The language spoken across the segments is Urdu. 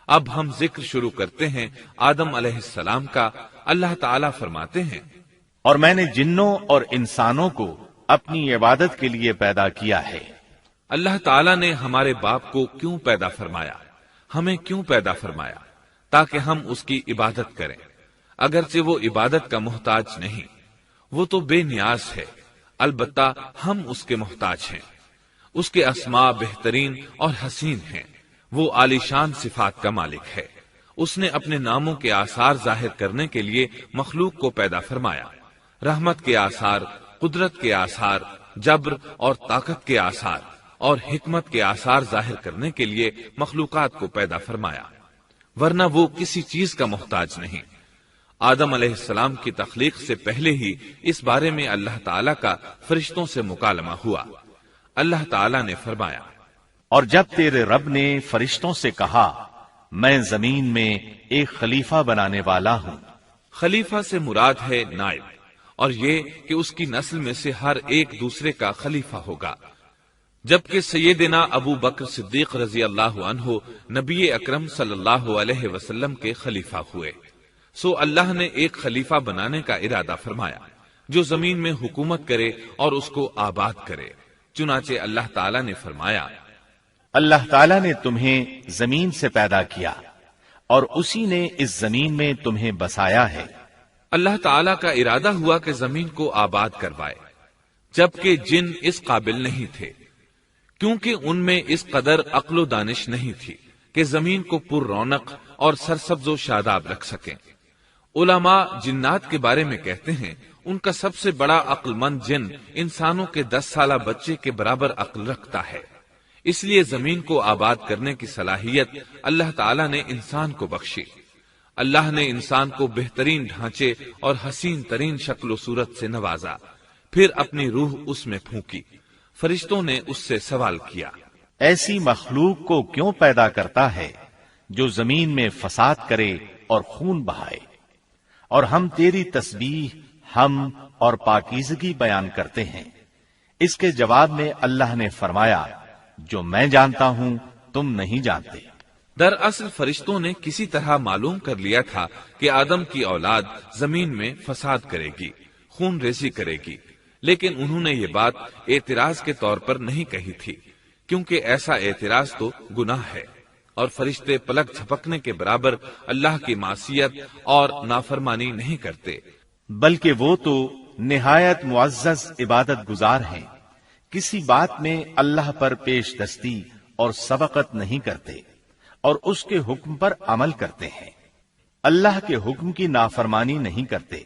اب ہم ذکر شروع کرتے ہیں آدم علیہ السلام کا۔ اللہ تعالیٰ فرماتے ہیں، اور میں نے جنوں اور انسانوں کو اپنی عبادت کے لیے پیدا کیا ہے۔ اللہ تعالیٰ نے ہمارے باپ کو کیوں پیدا فرمایا، ہمیں کیوں پیدا فرمایا؟ تاکہ ہم اس کی عبادت کریں، اگرچہ وہ عبادت کا محتاج نہیں، وہ تو بے نیاز ہے، البتہ ہم اس کے محتاج ہیں۔ اس کے اسماء بہترین اور حسین ہیں، وہ عالی شان صفات کا مالک ہے۔ اس نے اپنے ناموں کے آثار ظاہر کرنے کے لیے مخلوق کو پیدا فرمایا، رحمت کے آثار، قدرت کے آثار، جبر اور طاقت کے آثار اور حکمت کے آثار ظاہر کرنے کے لیے مخلوقات کو پیدا فرمایا، ورنہ وہ کسی چیز کا محتاج نہیں۔ آدم علیہ السلام کی تخلیق سے پہلے ہی اس بارے میں اللہ تعالیٰ کا فرشتوں سے مکالمہ ہوا۔ اللہ تعالیٰ نے فرمایا، اور جب تیرے رب نے فرشتوں سے کہا میں زمین میں ایک خلیفہ بنانے والا ہوں۔ خلیفہ سے مراد ہے نائب، اور یہ کہ اس کی نسل میں سے ہر ایک دوسرے کا خلیفہ ہوگا۔ جبکہ سیدنا ابو بکر صدیق رضی اللہ عنہ نبی اکرم صلی اللہ علیہ وسلم کے خلیفہ ہوئے، سو اللہ نے ایک خلیفہ بنانے کا ارادہ فرمایا جو زمین میں حکومت کرے اور اس کو آباد کرے۔ چنانچہ اللہ تعالیٰ نے فرمایا، اللہ تعالیٰ نے تمہیں زمین سے پیدا کیا اور اسی نے اس زمین میں تمہیں بسایا ہے۔ اللہ تعالیٰ کا ارادہ ہوا کہ زمین کو آباد کروائے، جبکہ جن اس قابل نہیں تھے، کیونکہ ان میں اس قدر عقل و دانش نہیں تھی کہ زمین کو پر رونق اور سرسبز و شاداب رکھ سکیں۔ علماء جنات کے بارے میں کہتے ہیں ان کا سب سے بڑا عقل مند جن انسانوں کے 10 سالہ بچے کے برابر عقل رکھتا ہے، اس لیے زمین کو آباد کرنے کی صلاحیت اللہ تعالیٰ نے انسان کو بخشی۔ اللہ نے انسان کو بہترین ڈھانچے اور حسین ترین شکل و صورت سے نوازا، پھر اپنی روح اس میں پھونکی۔ فرشتوں نے اس سے سوال کیا، ایسی مخلوق کو کیوں پیدا کرتا ہے جو زمین میں فساد کرے اور خون بہائے؟ اور ہم تیری تسبیح، حمد اور پاکیزگی بیان کرتے ہیں۔ اس کے جواب میں اللہ نے فرمایا، جو میں جانتا ہوں تم نہیں جانتے۔ دراصل فرشتوں نے کسی طرح معلوم کر لیا تھا کہ آدم کی اولاد زمین میں فساد کرے گی، خون ریزی کرے گی، لیکن انہوں نے یہ بات اعتراض کے طور پر نہیں کہی تھی، کیونکہ ایسا اعتراض تو گناہ ہے، اور فرشتے پلک جھپکنے کے برابر اللہ کی معصیت اور نافرمانی نہیں کرتے، بلکہ وہ تو نہایت معزز عبادت گزار ہیں، کسی بات میں اللہ پر پیش دستی اور سبقت نہیں کرتے، اور اس کے حکم پر عمل کرتے ہیں۔ اللہ کے حکم کی نافرمانی نہیں کرتے،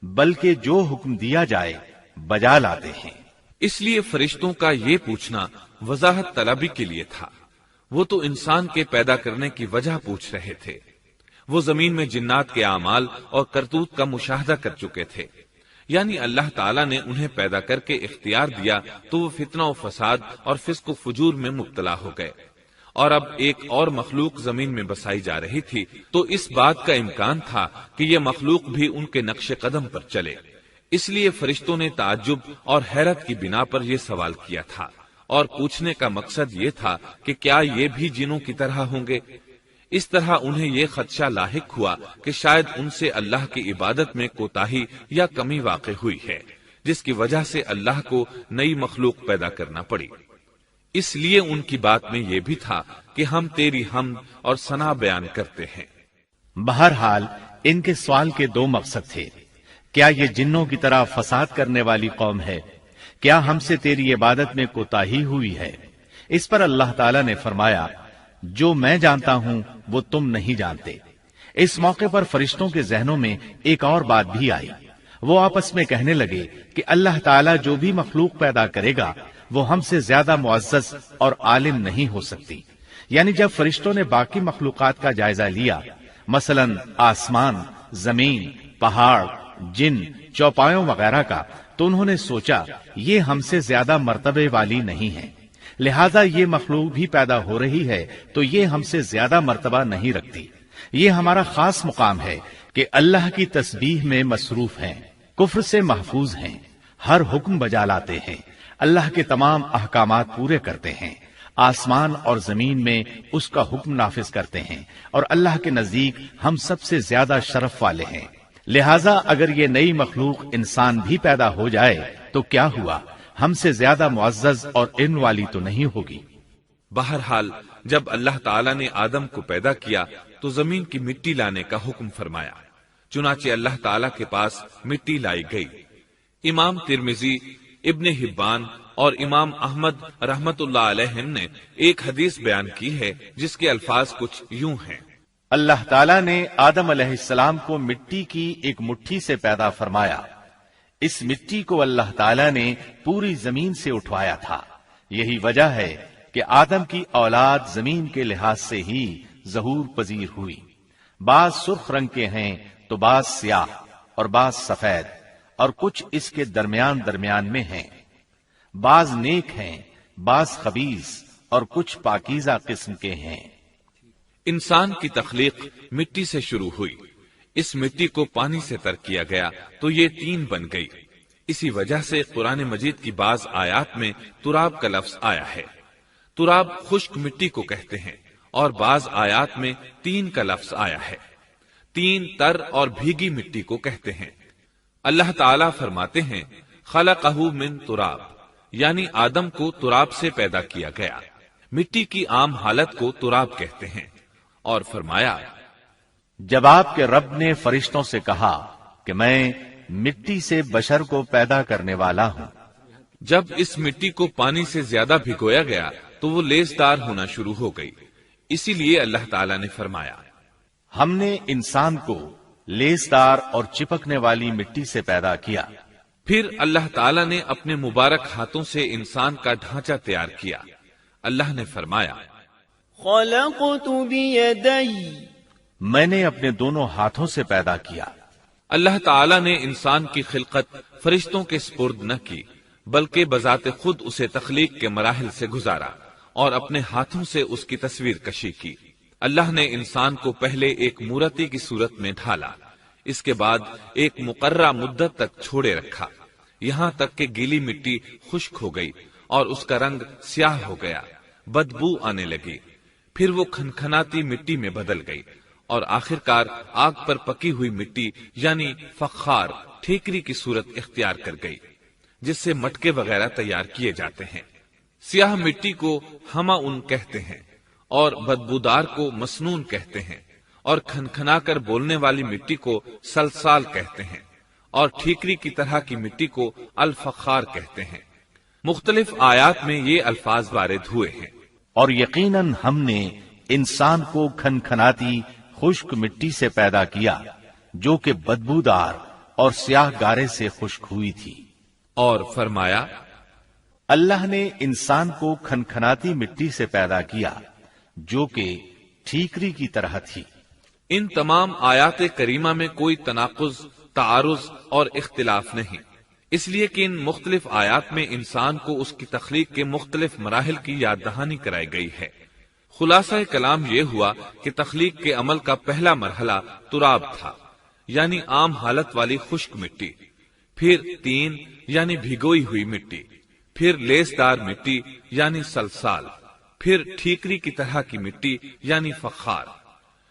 بلکہ جو حکم دیا جائے بجا لاتے ہیں۔ اس لیے فرشتوں کا یہ پوچھنا وضاحت طلبی کے لیے تھا، وہ تو انسان کے پیدا کرنے کی وجہ پوچھ رہے تھے۔ وہ زمین میں جنات کے اعمال اور کرتوت کا مشاہدہ کر چکے تھے، یعنی اللہ تعالیٰ نے انہیں پیدا کر کے اختیار دیا تو وہ فتنہ و فساد اور فسق و فجور میں مبتلا ہو گئے، اور اب ایک اور مخلوق زمین میں بسائی جا رہی تھی، تو اس بات کا امکان تھا کہ یہ مخلوق بھی ان کے نقش قدم پر چلے۔ اس لیے فرشتوں نے تعجب اور حیرت کی بنا پر یہ سوال کیا تھا، اور پوچھنے کا مقصد یہ تھا کہ کیا یہ بھی جنوں کی طرح ہوں گے؟ اس طرح انہیں یہ خدشہ لاحق ہوا کہ شاید ان سے اللہ کی عبادت میں کوتاہی یا کمی واقع ہوئی ہے، جس کی وجہ سے اللہ کو نئی مخلوق پیدا کرنا پڑی۔ اس لیے ان کی بات میں یہ بھی تھا کہ ہم تیری حمد اور ثنا بیان کرتے ہیں۔ بہرحال ان کے سوال کے دو مقصد تھے، کیا یہ جنوں کی طرح فساد کرنے والی قوم ہے؟ کیا ہم سے تیری عبادت میں کوتاہی ہوئی ہے؟ اس پر اللہ تعالیٰ نے فرمایا، جو میں جانتا ہوں وہ تم نہیں جانتے۔ اس موقع پر فرشتوں کے ذہنوں میں ایک اور بات بھی آئی، وہ آپس میں کہنے لگے کہ اللہ تعالیٰ جو بھی مخلوق پیدا کرے گا وہ ہم سے زیادہ معزز اور عالم نہیں ہو سکتی۔ یعنی جب فرشتوں نے باقی مخلوقات کا جائزہ لیا، مثلا آسمان، زمین، پہاڑ، جن، چوپایوں وغیرہ کا، تو انہوں نے سوچا یہ ہم سے زیادہ مرتبے والی نہیں ہے، لہذا یہ مخلوق بھی پیدا ہو رہی ہے تو یہ ہم سے زیادہ مرتبہ نہیں رکھتی۔ یہ ہمارا خاص مقام ہے کہ اللہ کی تسبیح میں مصروف ہیں، کفر سے محفوظ ہیں، ہر حکم بجا لاتے ہیں، اللہ کے تمام احکامات پورے کرتے ہیں، آسمان اور زمین میں اس کا حکم نافذ کرتے ہیں، اور اللہ کے نزدیک ہم سب سے زیادہ شرف والے ہیں۔ لہذا اگر یہ نئی مخلوق انسان بھی پیدا ہو جائے تو کیا ہوا، ہم سے زیادہ معزز اور علم والی تو نہیں ہوگی۔ بہرحال جب اللہ تعالیٰ نے آدم کو پیدا کیا تو زمین کی مٹی لانے کا حکم فرمایا، چنانچہ اللہ تعالیٰ کے پاس مٹی لائی گئی۔ امام ترمذی، ابن حبان اور امام احمد رحمت اللہ علیہ نے ایک حدیث بیان کی ہے جس کے الفاظ کچھ یوں ہیں: اللہ تعالیٰ نے آدم علیہ السلام کو مٹی کی ایک مٹھی سے پیدا فرمایا، اس مٹی کو اللہ تعالیٰ نے پوری زمین سے اٹھوایا تھا۔ یہی وجہ ہے کہ آدم کی اولاد زمین کے لحاظ سے ہی ظہور پذیر ہوئی۔ بعض سرخ رنگ کے ہیں تو بعض سیاہ اور بعض سفید، اور کچھ اس کے درمیان میں ہیں۔ بعض نیک ہیں، بعض خبیث، اور کچھ پاکیزہ قسم کے ہیں۔ انسان کی تخلیق مٹی سے شروع ہوئی، اس مٹی کو پانی سے تر کیا گیا تو یہ تین بن گئی۔ اسی وجہ سے قرآن مجید کی بعض آیات میں تراب کا لفظ آیا ہے۔ تراب خشک مٹی کو کہتے ہیں، اور بعض آیات میں تین کا لفظ آیا ہے۔ تین تر اور بھیگی مٹی کو کہتے ہیں۔ اللہ تعالیٰ فرماتے ہیں خلقہ من تراب، یعنی آدم کو تراب سے پیدا کیا گیا۔ مٹی کی عام حالت کو تراب کہتے ہیں، اور فرمایا جب آپ کے رب نے فرشتوں سے کہا کہ میں مٹی سے بشر کو پیدا کرنے والا ہوں، جب اس مٹی کو پانی سے زیادہ بھگویا گیا تو وہ لیسدار ہونا شروع ہو گئی، اسی لیے اللہ تعالیٰ نے فرمایا ہم نے انسان کو لیسدار اور چپکنے والی مٹی سے پیدا کیا۔ پھر اللہ تعالیٰ نے اپنے مبارک ہاتھوں سے انسان کا ڈھانچہ تیار کیا۔ اللہ نے فرمایا خلقت بیدی، میں نے اپنے دونوں ہاتھوں سے پیدا کیا۔ اللہ تعالیٰ نے انسان کی خلقت فرشتوں کے سپرد نہ کی، بلکہ بذات خود اسے تخلیق کے مراحل سے گزارا اور اپنے ہاتھوں سے اس کی تصویر کشی کی۔ اللہ نے انسان کو پہلے ایک مورتی کی صورت میں ڈھالا، اس کے بعد ایک مقررہ مدت تک چھوڑے رکھا، یہاں تک کہ گیلی مٹی خشک ہو گئی اور اس کا رنگ سیاہ ہو گیا، بدبو آنے لگی، پھر وہ کھنکھناتی مٹی میں بدل گئی، اور آخرکار آگ پر پکی ہوئی مٹی یعنی فخار ٹھیکری کی صورت اختیار کر گئی، جس سے مٹکے وغیرہ تیار کیے جاتے ہیں۔ سیاہ مٹی کو ہما ان کہتے ہیں، اور بدبودار کو مسنون کہتے ہیں، اور کھنکھنا کر بولنے والی مٹی کو سلسال کہتے ہیں، اور ٹھیکری کی طرح کی مٹی کو الفخار کہتے ہیں۔ مختلف آیات میں یہ الفاظ وارد ہوئے ہیں۔ اور یقیناً ہم نے انسان کو کھنکھناتی خشک مٹی سے پیدا کیا جو کہ بدبودار اور سیاہ گارے سے خشک ہوئی تھی۔ اور فرمایا اللہ نے انسان کو کھنکھناتی مٹی سے پیدا کیا جو کہ ٹھیکری کی طرح تھی۔ ان تمام آیات کریمہ میں کوئی تناقض، تعارض اور اختلاف نہیں، اس لیے کہ ان مختلف آیات میں انسان کو اس کی تخلیق کے مختلف مراحل کی یاد دہانی کرائی گئی ہے۔ خلاصہ کلام یہ ہوا کہ تخلیق کے عمل کا پہلا مرحلہ تراب تھا، یعنی عام حالت والی خشک مٹی، پھر تین یعنی بھگوئی ہوئی مٹی، پھر لیسدار مٹی یعنی سلسال، پھر ٹھیکری کی طرح کی مٹی یعنی فخار،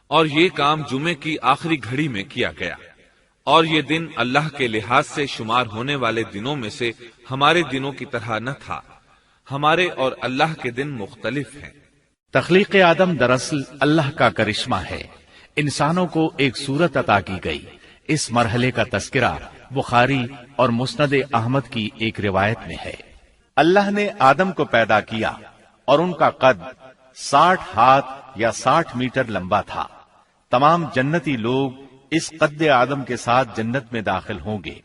اور یہ کام جمعے کی آخری گھڑی میں کیا گیا۔ اور یہ دن اللہ کے لحاظ سے شمار ہونے والے دنوں میں سے ہمارے دنوں کی طرح نہ تھا، ہمارے اور اللہ کے دن مختلف ہیں۔ تخلیق آدم دراصل اللہ کا کرشمہ ہے، انسانوں کو ایک صورت عطا کی گئی۔ اس مرحلے کا تذکرہ بخاری اور مسند احمد کی ایک روایت میں ہے۔ اللہ نے آدم کو پیدا کیا اور ان کا قد 60 ہاتھ یا 60 میٹر لمبا تھا۔ تمام جنتی لوگ اس قد آدم کے ساتھ جنت میں داخل ہوں گے،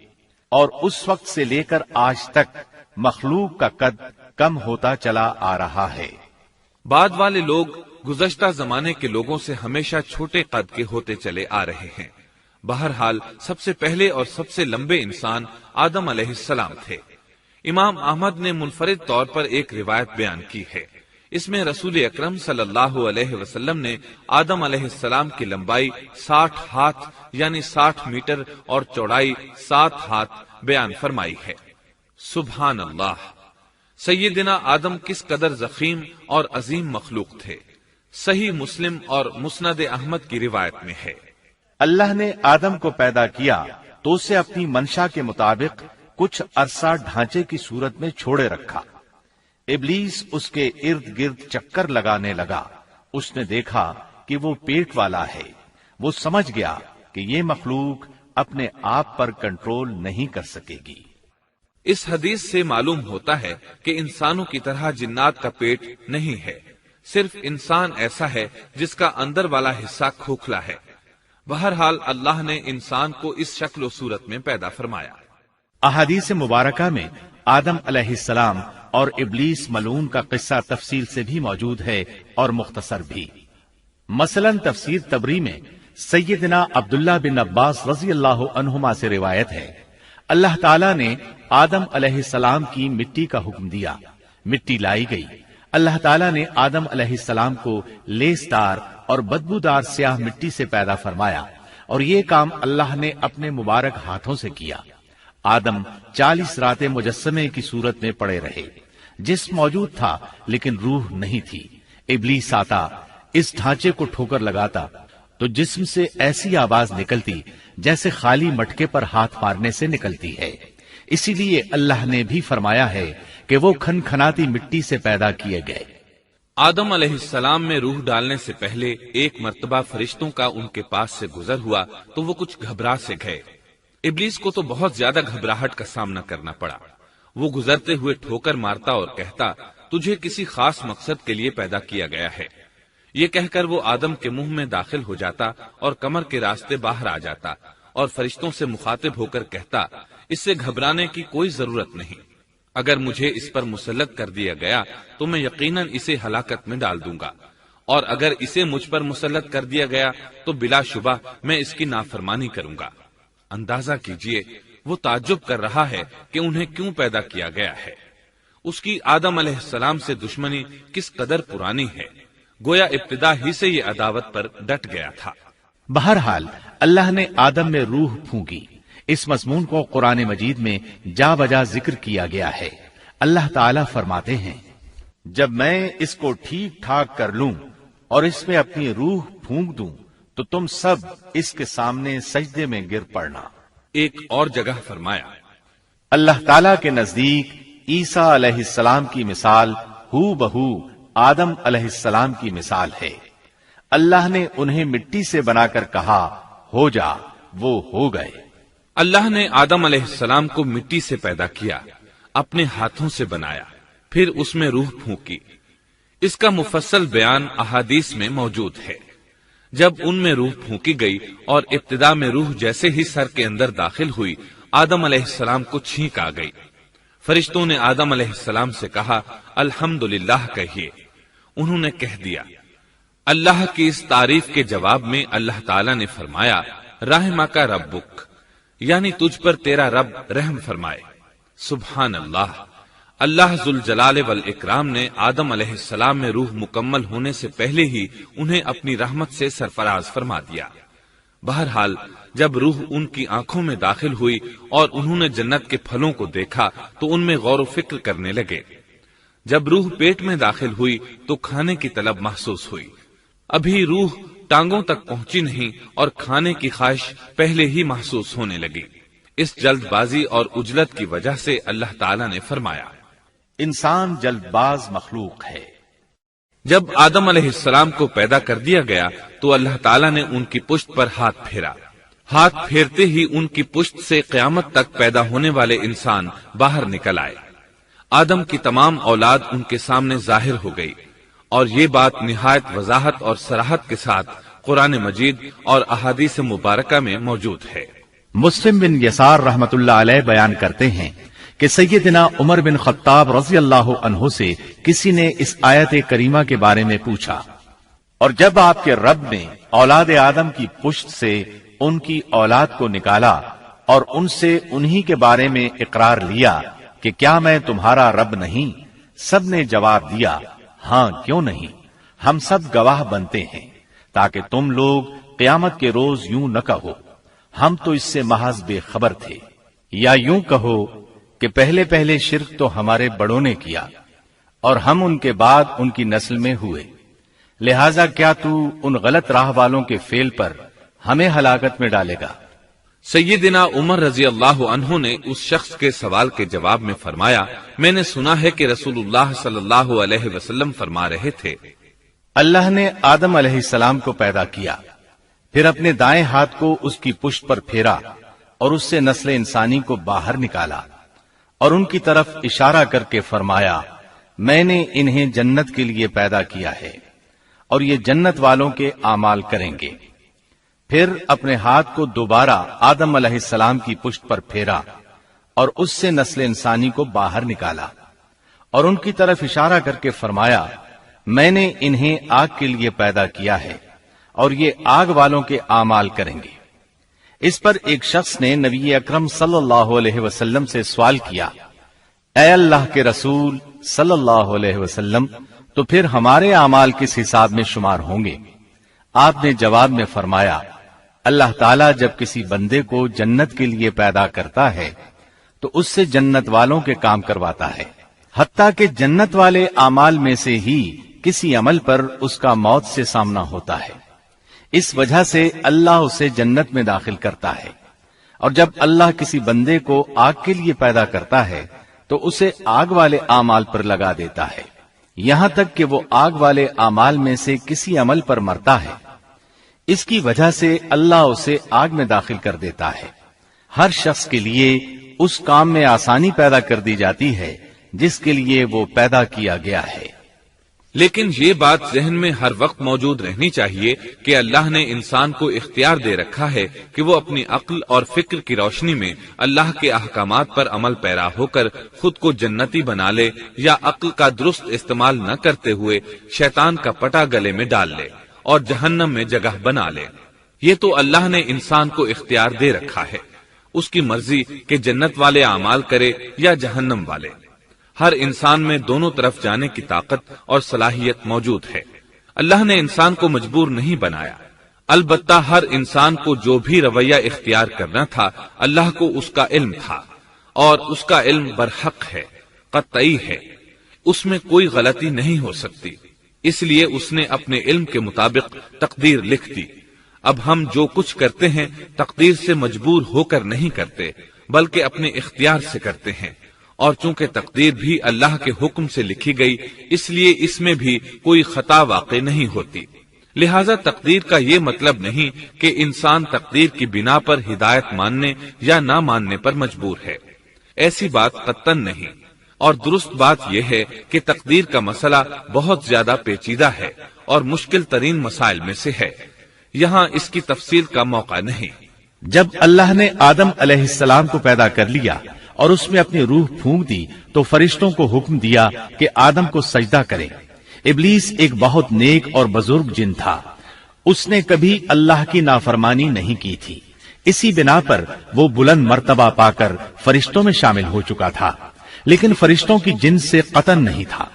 اور اس وقت سے لے کر آج تک مخلوق کا قد کم ہوتا چلا آ رہا ہے۔ بعد والے لوگ گزشتہ زمانے کے لوگوں سے ہمیشہ چھوٹے قد کے ہوتے چلے آ رہے ہیں۔ بہرحال سب سے پہلے اور سب سے لمبے انسان آدم علیہ السلام تھے۔ امام احمد نے منفرد طور پر ایک روایت بیان کی ہے، اس میں رسول اکرم صلی اللہ علیہ وسلم نے آدم علیہ السلام کی لمبائی 60 ہاتھ یعنی 60 میٹر اور چوڑائی 7 ہاتھ بیان فرمائی ہے۔ سبحان اللہ، سیدنا آدم کس قدر ضخیم اور عظیم مخلوق تھے، صحیح مسلم اور مسند احمد کی روایت میں ہے۔ اللہ نے آدم کو پیدا کیا تو اسے اپنی منشا کے مطابق کچھ عرصہ ڈھانچے کی صورت میں چھوڑے رکھا۔ ابلیس اس کے ارد گرد چکر لگانے لگا۔ اس نے دیکھا کہ وہ پیٹ والا ہے۔ وہ سمجھ گیا کہ یہ مخلوق اپنے آپ پر کنٹرول نہیں کر سکے گی۔ اس حدیث سے معلوم ہوتا ہے کہ انسانوں کی طرح جنات کا پیٹ نہیں ہے، صرف انسان ایسا ہے جس کا اندر والا حصہ کھوکھلا ہے۔ بہرحال اللہ نے انسان کو اس شکل و صورت میں پیدا فرمایا۔ احادیث مبارکہ میں آدم علیہ السلام اور ابلیس ملعون کا قصہ تفصیل سے بھی موجود ہے اور مختصر بھی۔ مثلا تفسیر تبری میں سیدنا عبداللہ بن عباس رضی اللہ عنہما سے روایت ہے، اللہ تعالیٰ نے آدم علیہ السلام کی مٹی کا حکم دیا، مٹی لائی گئی۔ اللہ تعالیٰ نے آدم علیہ السلام کو لیسدار اور بدبودار سیاہ مٹی سے پیدا فرمایا، اور یہ کام اللہ نے اپنے مبارک ہاتھوں سے کیا۔ آدم 40 راتیں مجسمے کی صورت میں پڑے رہے، جسم موجود تھا لیکن روح نہیں تھی۔ ابلیس آتا، اس ڈھانچے کو ٹھوکر لگاتا تو جسم سے ایسی آواز نکلتی جیسے خالی مٹکے پر ہاتھ مارنے سے نکلتی ہے۔ اسی لیے اللہ نے بھی فرمایا ہے کہ وہ کھنکھناتی مٹی سے پیدا کیے گئے۔ آدم علیہ السلام میں روح ڈالنے سے پہلے ایک مرتبہ فرشتوں کا ان کے پاس سے گزر ہوا تو وہ کچھ گھبرا سے گئے۔ ابلیس کو تو بہت زیادہ گھبراہٹ کا سامنا کرنا پڑا۔ وہ گزرتے ہوئے ٹھوکر مارتا اور کہتا، تجھے کسی خاص مقصد کے لیے پیدا کیا گیا ہے۔ یہ کہہ کر وہ آدم کے منہ میں داخل ہو جاتا اور کمر کے راستے باہر آ جاتا اور فرشتوں سے مخاطب ہو کر کہتا، اس سے گھبرانے کی کوئی ضرورت نہیں۔ اگر مجھے اس پر مسلط کر دیا گیا تو میں یقیناً اسے ہلاکت میں ڈال دوں گا، اور اگر اسے مجھ پر مسلط کر دیا گیا تو بلا شبہ میں اس کی نافرمانی کروں گا۔ اندازہ کیجئے وہ تعجب کر رہا ہے کہ انہیں کیوں پیدا کیا گیا ہے۔ اس کی آدم علیہ السلام سے دشمنی کس قدر پرانی ہے، گویا ابتدا ہی سے یہ عداوت پر ڈٹ گیا تھا۔ بہرحال اللہ نے آدم میں روح پھونکی۔ اس مضمون کو قرآن مجید میں جا بجا ذکر کیا گیا ہے۔ اللہ تعالیٰ فرماتے ہیں، جب میں اس کو ٹھیک ٹھاک کر لوں اور اس میں اپنی روح پھونک دوں تو تم سب اس کے سامنے سجدے میں گر پڑنا۔ ایک اور جگہ فرمایا، اللہ تعالیٰ کے نزدیک عیسیٰ علیہ السلام کی مثال ہو بہو آدم علیہ السلام کی مثال ہے۔ اللہ نے انہیں مٹی سے بنا کر کہا، ہو جا، وہ ہو گئے۔ اللہ نے آدم علیہ السلام کو مٹی سے پیدا کیا، اپنے ہاتھوں سے بنایا، پھر اس میں روح پھونکی۔ اس کا مفصل بیان احادیث میں موجود ہے۔ جب ان میں روح پھونکی گئی اور ابتدا میں روح جیسے ہی سر کے اندر داخل ہوئی، آدم علیہ السلام کو چھینک آ گئی۔ فرشتوں نے آدم علیہ السلام سے کہا، الحمدللہ کہیے۔ انہوں نے کہہ دیا۔ اللہ کی اس تعریف کے جواب میں اللہ تعالیٰ نے فرمایا، رحمک ربک، یعنی تجھ پر تیرا رب رحم فرمائے۔ سبحان اللہ، اللہ ذوالجلال والاکرام نے آدم علیہ السلام میں روح مکمل ہونے سے پہلے ہی انہیں اپنی رحمت سے سرفراز فرما دیا۔ بہرحال جب روح ان کی آنکھوں میں داخل ہوئی اور انہوں نے جنت کے پھلوں کو دیکھا تو ان میں غور و فکر کرنے لگے۔ جب روح پیٹ میں داخل ہوئی تو کھانے کی طلب محسوس ہوئی۔ ابھی روح ٹانگوں تک پہنچی نہیں اور کھانے کی خواہش پہلے ہی محسوس ہونے لگی۔ اس جلد بازی اور عجلت کی وجہ سے اللہ تعالیٰ نے فرمایا، انسان جلد باز مخلوق ہے۔ جب آدم علیہ السلام کو پیدا کر دیا گیا تو اللہ تعالیٰ نے ان کی پشت پر ہاتھ پھیرا۔ ہاتھ پھیرتے ہی ان کی پشت سے قیامت تک پیدا ہونے والے انسان باہر نکل آئے۔ آدم کی تمام اولاد ان کے سامنے ظاہر ہو گئی، اور یہ بات نہایت وضاحت اور صراحت کے ساتھ قرآن مجید اور احادیث مبارکہ میں موجود ہے۔ مسلم بن یسار رحمت اللہ علیہ بیان کرتے ہیں کہ سیدنا عمر بن خطاب رضی اللہ عنہ سے کسی نے اس آیت کریمہ کے بارے میں پوچھا، اور جب آپ کے رب نے اولاد آدم کی پشت سے ان کی اولاد کو نکالا اور ان سے انہی کے بارے میں اقرار لیا کہ کیا میں تمہارا رب نہیں، سب نے جواب دیا، ہاں کیوں نہیں، ہم سب گواہ بنتے ہیں، تاکہ تم لوگ قیامت کے روز یوں نہ کہو ہم تو اس سے محض بے خبر تھے، یا یوں کہو کہ پہلے پہلے شرک تو ہمارے بڑوں نے کیا اور ہم ان کے بعد ان کی نسل میں ہوئے، لہذا کیا تو ان غلط راہ والوں کے فعل پر ہمیں ہلاکت میں ڈالے گا؟ سیدنا عمر رضی اللہ عنہ نے اس شخص کے سوال کے جواب میں فرمایا، میں نے سنا ہے کہ رسول اللہ صلی اللہ علیہ وسلم فرما رہے تھے، اللہ نے آدم علیہ السلام کو پیدا کیا، پھر اپنے دائیں ہاتھ کو اس کی پشت پر پھیرا اور اس سے نسل انسانی کو باہر نکالا اور ان کی طرف اشارہ کر کے فرمایا، میں نے انہیں جنت کے لیے پیدا کیا ہے اور یہ جنت والوں کے اعمال کریں گے۔ پھر اپنے ہاتھ کو دوبارہ آدم علیہ السلام کی پشت پر پھیرا اور اس سے نسل انسانی کو باہر نکالا اور ان کی طرف اشارہ کر کے فرمایا، میں نے انہیں آگ کے لیے پیدا کیا ہے اور یہ آگ والوں کے اعمال کریں گے۔ اس پر ایک شخص نے نبی اکرم صلی اللہ علیہ وسلم سے سوال کیا، اے اللہ کے رسول صلی اللہ علیہ وسلم، تو پھر ہمارے اعمال کس حساب میں شمار ہوں گے؟ آپ نے جواب میں فرمایا، اللہ تعالیٰ جب کسی بندے کو جنت کے لیے پیدا کرتا ہے تو اس سے جنت والوں کے کام کرواتا ہے، حتیٰ کہ جنت والے اعمال میں سے ہی کسی عمل پر اس کا موت سے سامنا ہوتا ہے، اس وجہ سے اللہ اسے جنت میں داخل کرتا ہے، اور جب اللہ کسی بندے کو آگ کے لیے پیدا کرتا ہے تو اسے آگ والے اعمال پر لگا دیتا ہے، یہاں تک کہ وہ آگ والے اعمال میں سے کسی عمل پر مرتا ہے، اس کی وجہ سے اللہ اسے آگ میں داخل کر دیتا ہے۔ ہر شخص کے لیے اس کام میں آسانی پیدا کر دی جاتی ہے جس کے لیے وہ پیدا کیا گیا ہے۔ لیکن یہ بات ذہن میں ہر وقت موجود رہنی چاہیے کہ اللہ نے انسان کو اختیار دے رکھا ہے کہ وہ اپنی عقل اور فکر کی روشنی میں اللہ کے احکامات پر عمل پیرا ہو کر خود کو جنتی بنا لے، یا عقل کا درست استعمال نہ کرتے ہوئے شیطان کا پٹا گلے میں ڈال لے اور جہنم میں جگہ بنا لے۔ یہ تو اللہ نے انسان کو اختیار دے رکھا ہے، اس کی مرضی کہ جنت والے اعمال کرے یا جہنم والے۔ ہر انسان میں دونوں طرف جانے کی طاقت اور صلاحیت موجود ہے۔ اللہ نے انسان کو مجبور نہیں بنایا، البتہ ہر انسان کو جو بھی رویہ اختیار کرنا تھا اللہ کو اس کا علم تھا، اور اس کا علم برحق ہے، قطعی ہے، اس میں کوئی غلطی نہیں ہو سکتی، اس لیے اس نے اپنے علم کے مطابق تقدیر لکھ دی۔ اب ہم جو کچھ کرتے ہیں تقدیر سے مجبور ہو کر نہیں کرتے، بلکہ اپنے اختیار سے کرتے ہیں، اور چونکہ تقدیر بھی اللہ کے حکم سے لکھی گئی اس لیے اس میں بھی کوئی خطا واقع نہیں ہوتی۔ لہذا تقدیر کا یہ مطلب نہیں کہ انسان تقدیر کی بنا پر ہدایت ماننے یا نہ ماننے پر مجبور ہے، ایسی بات قطعاً نہیں۔ اور درست بات یہ ہے کہ تقدیر کا مسئلہ بہت زیادہ پیچیدہ ہے اور مشکل ترین مسائل میں سے ہے، یہاں اس کی تفصیل کا موقع نہیں۔ جب اللہ نے آدم علیہ السلام کو پیدا کر لیا اور اس میں اپنی روح پھونک دی تو فرشتوں کو حکم دیا کہ آدم کو سجدہ کریں۔ ابلیس ایک بہت نیک اور بزرگ جن تھا، اس نے کبھی اللہ کی نافرمانی نہیں کی تھی، اسی بنا پر وہ بلند مرتبہ پا کر فرشتوں میں شامل ہو چکا تھا، لیکن فرشتوں کی جنس سے قطعاً نہیں تھا۔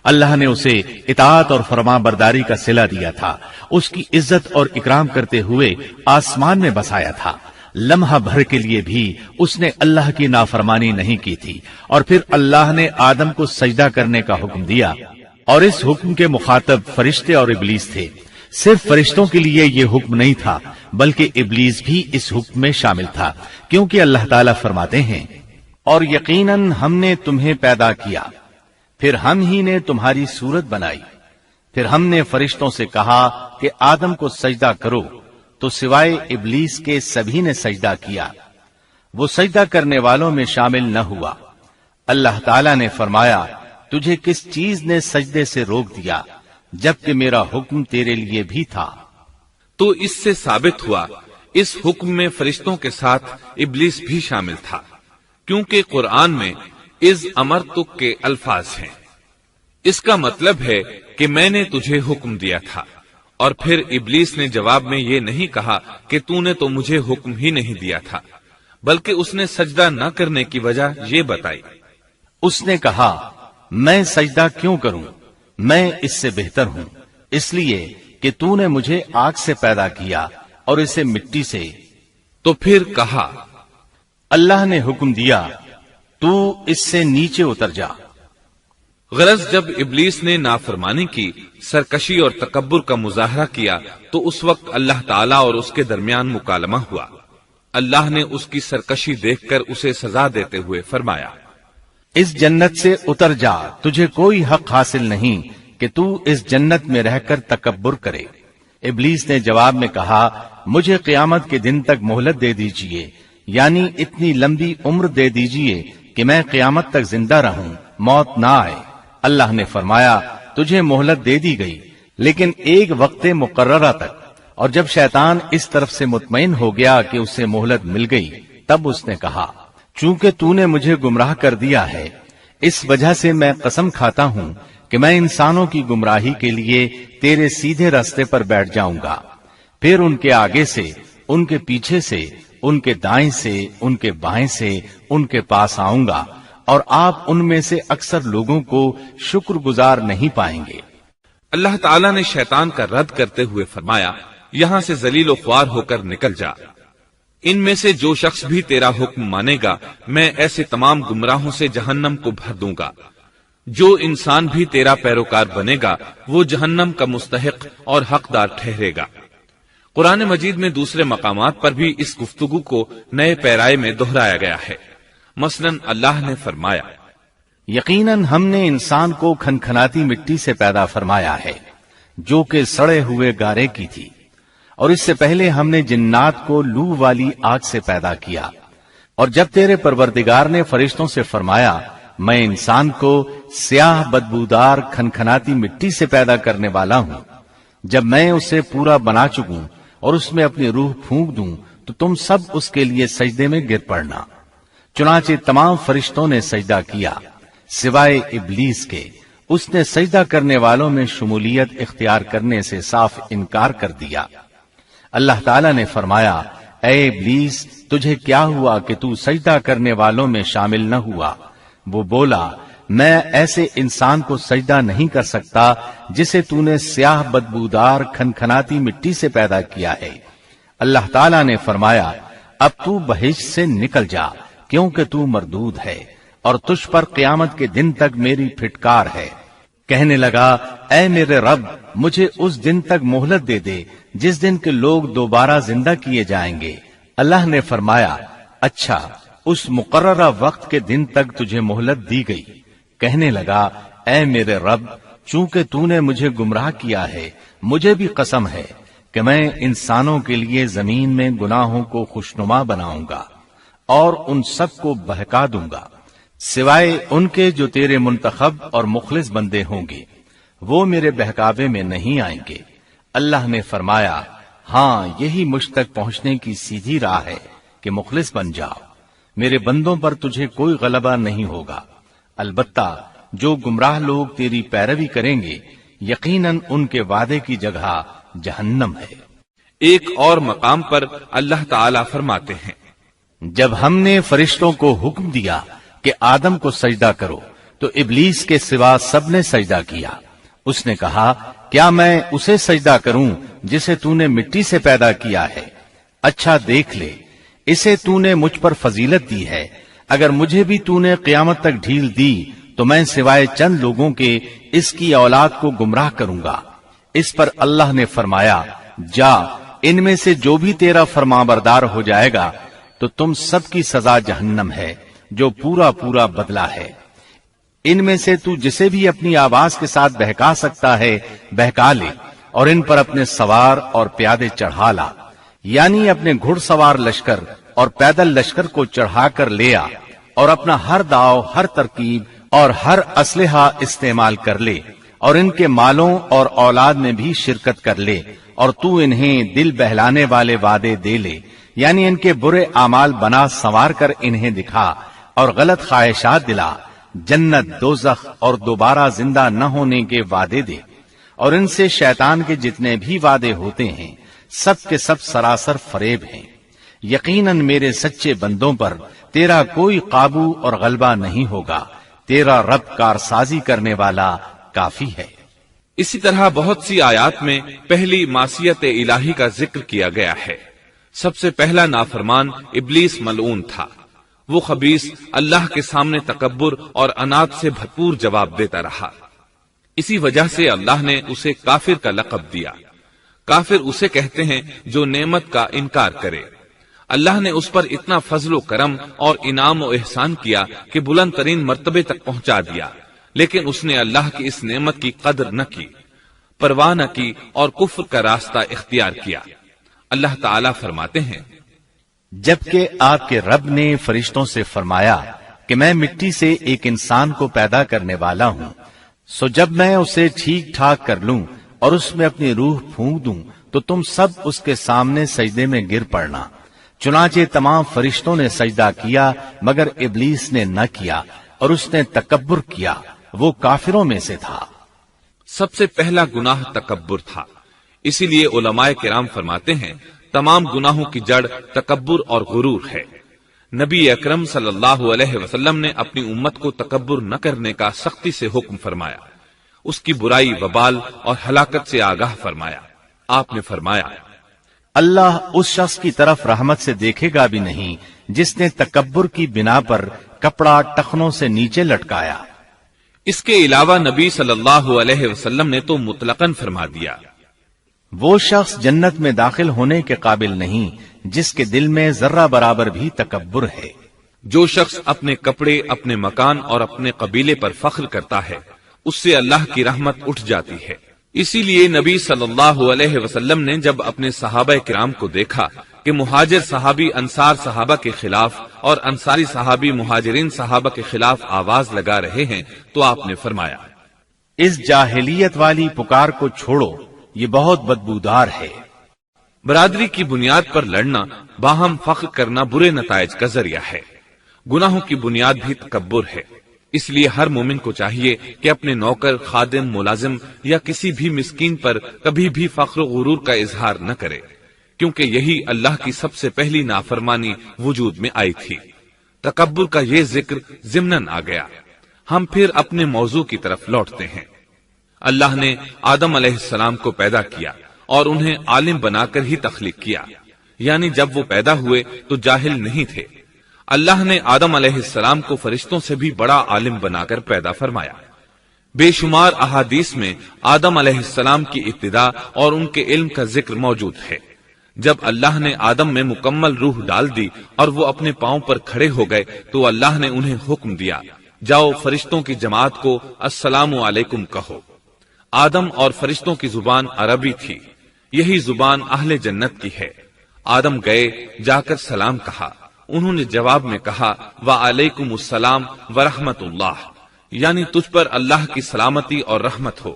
اللہ نے اسے اطاعت اور فرما برداری کا صلہ دیا تھا، اس کی عزت اور اکرام کرتے ہوئے آسمان میں بسایا تھا، لمحہ بھر کے لیے بھی اس نے اللہ کی نافرمانی نہیں کی تھی، اور پھر اللہ نے آدم کو سجدہ کرنے کا حکم دیا، اور اس حکم کے مخاطب فرشتے اور ابلیس تھے۔ صرف فرشتوں کے لیے یہ حکم نہیں تھا بلکہ ابلیس بھی اس حکم میں شامل تھا، کیونکہ اللہ تعالیٰ فرماتے ہیں، اور یقیناً ہم نے تمہیں پیدا کیا، پھر ہم ہی نے تمہاری صورت بنائی، پھر ہم نے فرشتوں سے کہا کہ آدم کو سجدہ کرو، تو سوائے ابلیس کے سبھی نے سجدہ کیا، وہ سجدہ کرنے والوں میں شامل نہ ہوا۔ اللہ تعالیٰ نے فرمایا، تجھے کس چیز نے سجدے سے روک دیا جبکہ میرا حکم تیرے لیے بھی تھا؟ تو اس سے ثابت ہوا اس حکم میں فرشتوں کے ساتھ ابلیس بھی شامل تھا، کیونکہ قرآن میں از امرتک کے الفاظ ہیں۔ اس کا مطلب ہے کہ میں نے تجھے حکم دیا تھا، اور پھر ابلیس نے جواب میں یہ نہیں کہا کہ تو نے تو مجھے حکم ہی نہیں دیا تھا، بلکہ اس نے سجدہ نہ کرنے کی وجہ یہ بتائی۔ اس نے کہا، میں سجدہ کیوں کروں، میں اس سے بہتر ہوں، اس لیے کہ تو نے مجھے آگ سے پیدا کیا اور اسے مٹی سے۔ تو پھر کہا، اللہ نے حکم دیا، تو اس سے نیچے اتر جا۔ غرض جب ابلیس نے نافرمانی کی، سرکشی اور تکبر کا مظاہرہ کیا تو اس وقت اللہ تعالیٰ اور اس کے درمیان مکالمہ ہوا۔ اللہ نے اس کی سرکشی دیکھ کر اسے سزا دیتے ہوئے فرمایا، اس جنت سے اتر جا، تجھے کوئی حق حاصل نہیں کہ تو اس جنت میں رہ کر تکبر کرے۔ ابلیس نے جواب میں کہا، مجھے قیامت کے دن تک مہلت دے دیجئے، یعنی اتنی لمبی عمر دے دیجئے کہ میں قیامت تک زندہ رہوں، موت نہ آئے۔ اللہ نے فرمایا، تجھے مہلت دے دی گئی، لیکن ایک وقت مقررہ تک۔ اور جب شیطان اس طرف سے مطمئن ہو گیا کہ اسے مہلت مل گئی، تب اس نے کہا، چونکہ تو نے مجھے گمراہ کر دیا ہے، اس وجہ سے میں قسم کھاتا ہوں کہ میں انسانوں کی گمراہی کے لیے تیرے سیدھے راستے پر بیٹھ جاؤں گا، پھر ان کے آگے سے، ان کے پیچھے سے، ان کے دائیں سے، ان کے بائیں سے، ان کے پاس آؤں گا، اور آپ ان میں سے اکثر لوگوں کو شکر گزار نہیں پائیں گے۔ اللہ تعالیٰ نے شیطان کا رد کرتے ہوئے فرمایا، یہاں سے ذلیل و خوار ہو کر نکل جا۔ ان میں سے جو شخص بھی تیرا حکم مانے گا، میں ایسے تمام گمراہوں سے جہنم کو بھر دوں گا۔ جو انسان بھی تیرا پیروکار بنے گا، وہ جہنم کا مستحق اور حقدار ٹھہرے گا۔ قرآن مجید میں دوسرے مقامات پر بھی اس گفتگو کو نئے پیرائے میں دہرایا گیا ہے۔ مثلاً اللہ نے فرمایا، یقیناً ہم نے انسان کو کھنکھناتی مٹی سے پیدا فرمایا ہے، جو کہ سڑے ہوئے گارے کی تھی، اور اس سے پہلے ہم نے جنات کو لو والی آگ سے پیدا کیا۔ اور جب تیرے پروردگار نے فرشتوں سے فرمایا، میں انسان کو سیاہ بدبودار کھنکھناتی مٹی سے پیدا کرنے والا ہوں، جب میں اسے پورا بنا چکوں اور اس میں اپنی روح پھونک دوں تو تم سب اس کے لیے سجدے میں گر پڑنا۔ چنانچہ تمام فرشتوں نے سجدہ کیا سوائے ابلیس کے، اس نے سجدہ کرنے والوں میں شمولیت اختیار کرنے سے صاف انکار کر دیا۔ اللہ تعالیٰ نے فرمایا، اے ابلیس، تجھے کیا ہوا کہ تو سجدہ کرنے والوں میں شامل نہ ہوا؟ وہ بولا، میں ایسے انسان کو سجدہ نہیں کر سکتا جسے تو نے سیاہ بدبودار کھنکھناتی مٹی سے پیدا کیا ہے۔ اللہ تعالیٰ نے فرمایا، اب تو بہشت سے نکل جا، کیونکہ تو مردود ہے اور تجھ پر قیامت کے دن تک میری پھٹکار ہے۔ کہنے لگا، اے میرے رب، مجھے اس دن تک مہلت دے دے جس دن کے لوگ دوبارہ زندہ کیے جائیں گے۔ اللہ نے فرمایا، اچھا، اس مقررہ وقت کے دن تک تجھے مہلت دی گئی۔ کہنے لگا، اے میرے رب، چونکہ تو نے مجھے گمراہ کیا ہے، مجھے بھی قسم ہے کہ میں انسانوں کے لیے زمین میں گناہوں کو خوشنما بناؤں گا اور ان سب کو بہکا دوں گا، سوائے ان کے جو تیرے منتخب اور مخلص بندے ہوں گے، وہ میرے بہکاوے میں نہیں آئیں گے۔ اللہ نے فرمایا، ہاں، یہی مجھ تک پہنچنے کی سیدھی راہ ہے کہ مخلص بن جاؤ، میرے بندوں پر تجھے کوئی غلبہ نہیں ہوگا۔ البتہ جو گمراہ لوگ تیری پیروی کریں گے، یقیناً ان کے وعدے کی جگہ جہنم ہے۔ ایک اور مقام پر اللہ تعالیٰ فرماتے ہیں، جب ہم نے فرشتوں کو حکم دیا کہ آدم کو سجدہ کرو تو ابلیس کے سوا سب نے سجدہ کیا۔ اس نے کہا، کیا میں اسے سجدہ کروں جسے تو نے مٹی سے پیدا کیا ہے؟ اچھا دیکھ لے، اسے تو نے مجھ پر فضیلت دی ہے، اگر مجھے بھی تو نے قیامت تک ڈھیل دی تو میں سوائے چند لوگوں کے اس کی اولاد کو گمراہ کروں گا۔ اس پر اللہ نے فرمایا، جا، ان میں سے جو بھی تیرا فرمانبردار ہو جائے گا تو تم سب کی سزا جہنم ہے، جو پورا پورا بدلہ ہے۔ ان میں سے تو جسے بھی اپنی آواز کے ساتھ بہکا سکتا ہے بہکا لے، اور ان پر اپنے سوار اور پیادے چڑھا لا، یعنی اپنے گھڑ سوار لشکر اور پیدل لشکر کو چڑھا کر لے آ، اور اپنا ہر داؤ، ہر ترکیب اور ہر اسلحہ استعمال کر لے، اور ان کے مالوں اور اولاد میں بھی شرکت کر لے، اور تو انہیں دل بہلانے والے وعدے دے لے، یعنی ان کے برے اعمال بنا سنوار کر انہیں دکھا اور غلط خواہشات دلا، جنت، دوزخ اور دوبارہ زندہ نہ ہونے کے وعدے دے، اور ان سے شیطان کے جتنے بھی وعدے ہوتے ہیں سب کے سب سراسر فریب ہیں۔ یقیناً میرے سچے بندوں پر تیرا کوئی قابو اور غلبہ نہیں ہوگا، تیرا رب کارسازی کرنے والا کافی ہے۔ اسی طرح بہت سی آیات میں پہلی معصیت الہی کا ذکر کیا گیا ہے۔ سب سے پہلا نافرمان ابلیس ملعون تھا، وہ خبیث اللہ کے سامنے تکبر اور عناد سے بھرپور جواب دیتا رہا۔ اسی وجہ سے اللہ نے اسے کافر کا لقب دیا۔ کافر اسے کہتے ہیں جو نعمت کا انکار کرے۔ اللہ نے اس پر اتنا فضل و کرم اور انعام و احسان کیا کہ بلند ترین مرتبے تک پہنچا دیا، لیکن اس نے اللہ کی اس نعمت کی قدر نہ کی، پرواہ نہ کی اور کفر کا راستہ اختیار کیا۔ اللہ تعالیٰ فرماتے ہیں، جبکہ آپ کے رب نے فرشتوں سے فرمایا کہ میں مٹی سے ایک انسان کو پیدا کرنے والا ہوں، سو جب میں اسے ٹھیک ٹھاک کر لوں اور اس میں اپنی روح پھونک دوں تو تم سب اس کے سامنے سجدے میں گر پڑنا۔ چنانچہ تمام فرشتوں نے سجدہ کیا مگر ابلیس نے نہ کیا اور اس نے تکبر کیا، وہ کافروں میں سے تھا۔ سب سے پہلا گناہ تکبر تھا، اسی لیے علماء کرام فرماتے ہیں تمام گناہوں کی جڑ تکبر اور غرور ہے۔ نبی اکرم صلی اللہ علیہ وسلم نے اپنی امت کو تکبر نہ کرنے کا سختی سے حکم فرمایا، اس کی برائی، وبال اور ہلاکت سے آگاہ فرمایا۔ آپ نے فرمایا، اللہ اس شخص کی طرف رحمت سے دیکھے گا بھی نہیں جس نے تکبر کی بنا پر کپڑا ٹخنوں سے نیچے لٹکایا۔ اس کے علاوہ نبی صلی اللہ علیہ وسلم نے تو مطلقاً فرما دیا، وہ شخص جنت میں داخل ہونے کے قابل نہیں جس کے دل میں ذرہ برابر بھی تکبر ہے۔ جو شخص اپنے کپڑے، اپنے مکان اور اپنے قبیلے پر فخر کرتا ہے اس سے اللہ کی رحمت اٹھ جاتی ہے۔ اسی لیے نبی صلی اللہ علیہ وسلم نے جب اپنے صحابہ کرام کو دیکھا کہ مہاجر صحابی انصار صحابہ کے خلاف اور انصاری صحابی مہاجرین صحابہ کے خلاف آواز لگا رہے ہیں تو آپ نے فرمایا، اس جاہلیت والی پکار کو چھوڑو، یہ بہت بدبودار ہے۔ برادری کی بنیاد پر لڑنا، باہم فخر کرنا برے نتائج کا ذریعہ ہے۔ گناہوں کی بنیاد بھی تکبر ہے۔ اس لیے ہر مومن کو چاہیے کہ اپنے نوکر، خادم، ملازم یا کسی بھی مسکین پر کبھی بھی فخر و غرور کا اظہار نہ کرے، کیونکہ یہی اللہ کی سب سے پہلی نافرمانی وجود میں آئی تھی۔ تکبر کا یہ ذکر ضمناً آ گیا۔ ہم پھر اپنے موضوع کی طرف لوٹتے ہیں۔ اللہ نے آدم علیہ السلام کو پیدا کیا اور انہیں عالم بنا کر ہی تخلیق کیا، یعنی جب وہ پیدا ہوئے تو جاہل نہیں تھے۔ اللہ نے آدم علیہ السلام کو فرشتوں سے بھی بڑا عالم بنا کر پیدا فرمایا۔ بے شمار احادیث میں آدم علیہ السلام کی ابتدا اور ان کے علم کا ذکر موجود ہے۔ جب اللہ نے آدم میں مکمل روح ڈال دی اور وہ اپنے پاؤں پر کھڑے ہو گئے تو اللہ نے انہیں حکم دیا، جاؤ فرشتوں کی جماعت کو السلام علیکم کہو۔ آدم اور فرشتوں کی زبان عربی تھی، یہی زبان اہل جنت کی ہے۔ آدم گئے، جا کر سلام کہا، انہوں نے جواب میں کہا وعلیکم السلام ورحمت اللہ، یعنی تجھ پر اللہ کی سلامتی اور رحمت ہو۔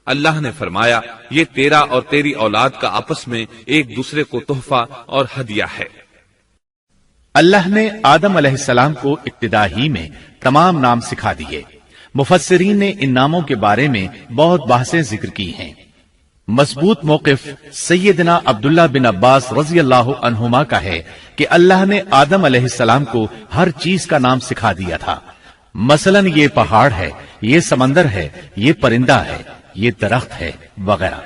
اللہ نے فرمایا، یہ تیرا اور تیری اولاد کا آپس میں ایک دوسرے کو تحفہ اور ہدیہ ہے۔ اللہ نے آدم علیہ السلام کو ابتدا ہی میں تمام نام سکھا دیے۔ مفسرین نے ان ناموں کے بارے میں بہت بحثیں ذکر کی ہیں۔ مضبوط موقف سیدنا عبداللہ بن عباس رضی اللہ عنہما کا ہے کہ اللہ نے آدم علیہ السلام کو ہر چیز کا نام سکھا دیا تھا، مثلاً یہ پہاڑ ہے، یہ سمندر ہے، یہ پرندہ ہے، یہ درخت ہے وغیرہ۔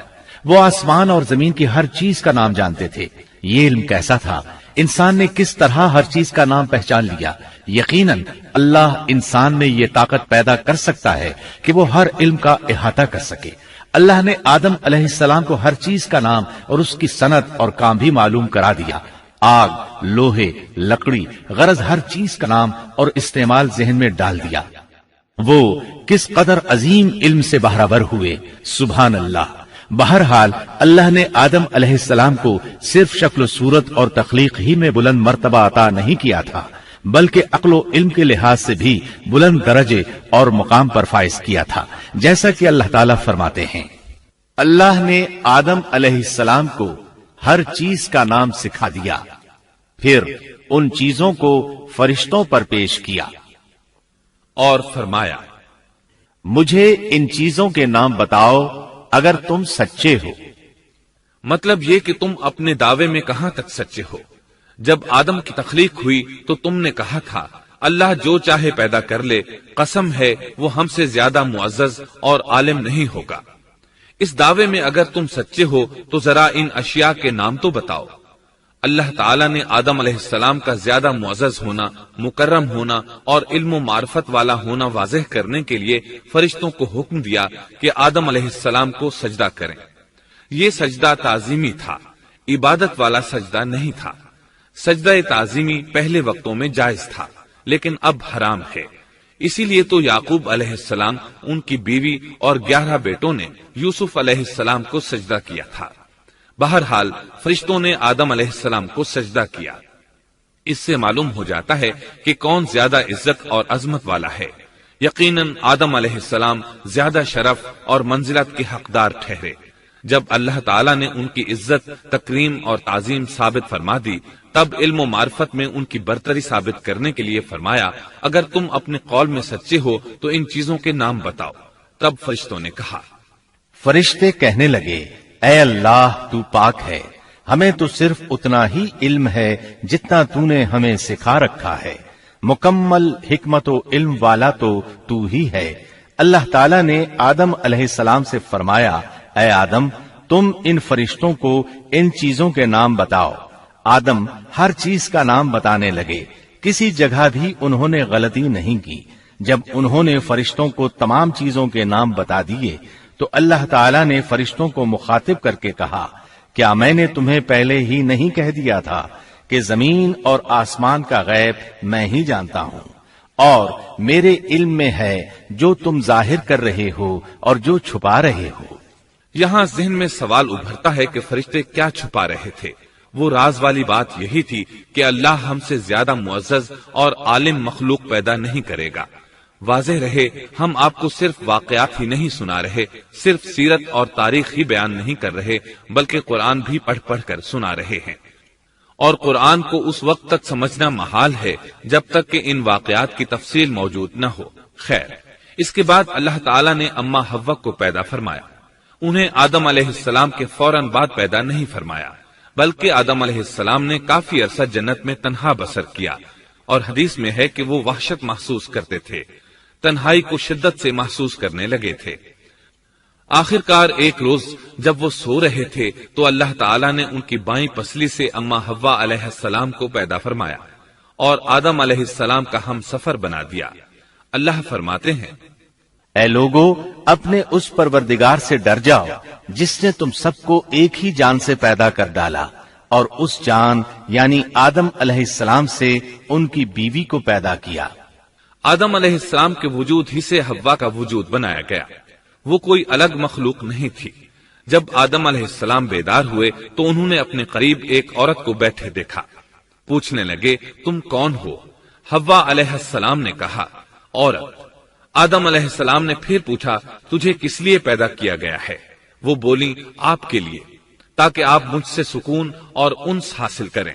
وہ آسمان اور زمین کی ہر چیز کا نام جانتے تھے۔ یہ علم کیسا تھا، انسان نے کس طرح ہر چیز کا نام پہچان لیا۔ یقیناً اللہ انسان میں یہ طاقت پیدا کر سکتا ہے کہ وہ ہر علم کا احاطہ کر سکے۔ اللہ نے آدم علیہ السلام کو ہر چیز کا نام اور اس کی صنعت اور کام بھی معلوم کرا دیا۔ آگ، لوہے، لکڑی، غرض ہر چیز کا نام اور استعمال ذہن میں ڈال دیا۔ وہ کس قدر عظیم علم سے بہرور ہوئے، سبحان اللہ۔ بہرحال اللہ نے آدم علیہ السلام کو صرف شکل و صورت اور تخلیق ہی میں بلند مرتبہ عطا نہیں کیا تھا، بلکہ عقل و علم کے لحاظ سے بھی بلند درجے اور مقام پر فائز کیا تھا، جیسا کہ اللہ تعالیٰ فرماتے ہیں، اللہ نے آدم علیہ السلام کو ہر چیز کا نام سکھا دیا، پھر ان چیزوں کو فرشتوں پر پیش کیا اور فرمایا، مجھے ان چیزوں کے نام بتاؤ اگر تم سچے ہو۔ مطلب یہ کہ تم اپنے دعوے میں کہاں تک سچے ہو؟ جب آدم کی تخلیق ہوئی تو تم نے کہا تھا اللہ جو چاہے پیدا کر لے، قسم ہے وہ ہم سے زیادہ معزز اور عالم نہیں ہوگا۔ اس دعوے میں اگر تم سچے ہو تو ذرا ان اشیاء کے نام تو بتاؤ۔ اللہ تعالیٰ نے آدم علیہ السلام کا زیادہ معزز ہونا، مکرم ہونا اور علم و معرفت والا ہونا واضح کرنے کے لیے فرشتوں کو حکم دیا کہ آدم علیہ السلام کو سجدہ کریں۔ یہ سجدہ تعظیمی تھا، عبادت والا سجدہ نہیں تھا۔ سجدہ تعظیمی پہلے وقتوں میں جائز تھا، لیکن اب حرام ہے۔ اسی لیے تو یعقوب علیہ السلام، ان کی بیوی اور 11 بیٹوں نے یوسف علیہ السلام کو سجدہ کیا تھا۔ بہرحال فرشتوں نے آدم علیہ السلام کو سجدہ کیا۔ اس سے معلوم ہو جاتا ہے کہ کون زیادہ عزت اور عظمت والا ہے۔ یقیناً آدم علیہ السلام زیادہ شرف اور منزلت کے حقدار ٹھہرے۔ جب اللہ تعالیٰ نے ان کی عزت، تکریم اور تعظیم ثابت فرما دی، تب علم و معرفت میں ان کی برتری ثابت کرنے کے لیے فرمایا، اگر تم اپنے قول میں سچے ہو تو ان چیزوں کے نام بتاؤ۔ تب فرشتوں نے کہا، فرشتے کہنے لگے، اے اللہ تو پاک ہے، ہمیں تو صرف اتنا ہی علم ہے جتنا تو نے ہمیں سکھا رکھا ہے، مکمل حکمت و علم والا تو ہی ہے۔ اللہ تعالیٰ نے آدم علیہ السلام سے فرمایا، اے آدم تم ان فرشتوں کو ان چیزوں کے نام بتاؤ۔ آدم ہر چیز کا نام بتانے لگے، کسی جگہ بھی انہوں نے غلطی نہیں کی۔ جب انہوں نے فرشتوں کو تمام چیزوں کے نام بتا دیے تو اللہ تعالیٰ نے فرشتوں کو مخاطب کر کے کہا، کیا میں نے تمہیں پہلے ہی نہیں کہہ دیا تھا کہ زمین اور آسمان کا غیب میں ہی جانتا ہوں، اور میرے علم میں ہے جو تم ظاہر کر رہے ہو اور جو چھپا رہے ہو۔ یہاں ذہن میں سوال ابھرتا ہے کہ فرشتے کیا چھپا رہے تھے؟ وہ راز والی بات یہی تھی کہ اللہ ہم سے زیادہ معزز اور عالم مخلوق پیدا نہیں کرے گا۔ واضح رہے، ہم آپ کو صرف واقعات ہی نہیں سنا رہے، صرف سیرت اور تاریخ ہی بیان نہیں کر رہے، بلکہ قرآن بھی پڑھ پڑھ کر سنا رہے ہیں۔ اور قرآن کو اس وقت تک سمجھنا محال ہے جب تک کہ ان واقعات کی تفصیل موجود نہ ہو۔ خیر، اس کے بعد اللہ تعالیٰ نے اماں حوا کو پیدا فرمایا۔ انہیں آدم علیہ السلام کے فوراً بعد پیدا نہیں فرمایا، بلکہ آدم علیہ السلام نے کافی عرصہ جنت میں تنہا بسر کیا، اور حدیث میں ہے کہ وہ وحشت محسوس کرتے تھے، تنہائی کو شدت سے محسوس کرنے لگے تھے۔ آخرکار ایک روز جب وہ سو رہے تھے تو اللہ تعالیٰ نے ان کی بائیں پسلی سے اماں حوا علیہ السلام کو پیدا فرمایا اور آدم علیہ السلام کا ہم سفر بنا دیا۔ اللہ فرماتے ہیں، اے لوگو اپنے اس پروردگار سے ڈر جاؤ جس نے تم سب کو ایک ہی جان سے پیدا کر ڈالا، اور اس جان یعنی آدم علیہ السلام سے ان کی بیوی کو پیدا کیا۔ آدم علیہ السلام کے وجود ہی سے حوا کا وجود بنایا گیا، وہ کوئی الگ مخلوق نہیں تھی۔ جب آدم علیہ السلام بیدار ہوئے تو انہوں نے اپنے قریب ایک عورت کو بیٹھے دیکھا۔ پوچھنے لگے، تم کون ہو؟ حوا علیہ السلام نے کہا، عورت۔ آدم علیہ السلام نے پھر پوچھا، تجھے کس لیے پیدا کیا گیا ہے؟ وہ بولی، آپ کے لیے، تاکہ آپ مجھ سے سکون اور انس حاصل کریں۔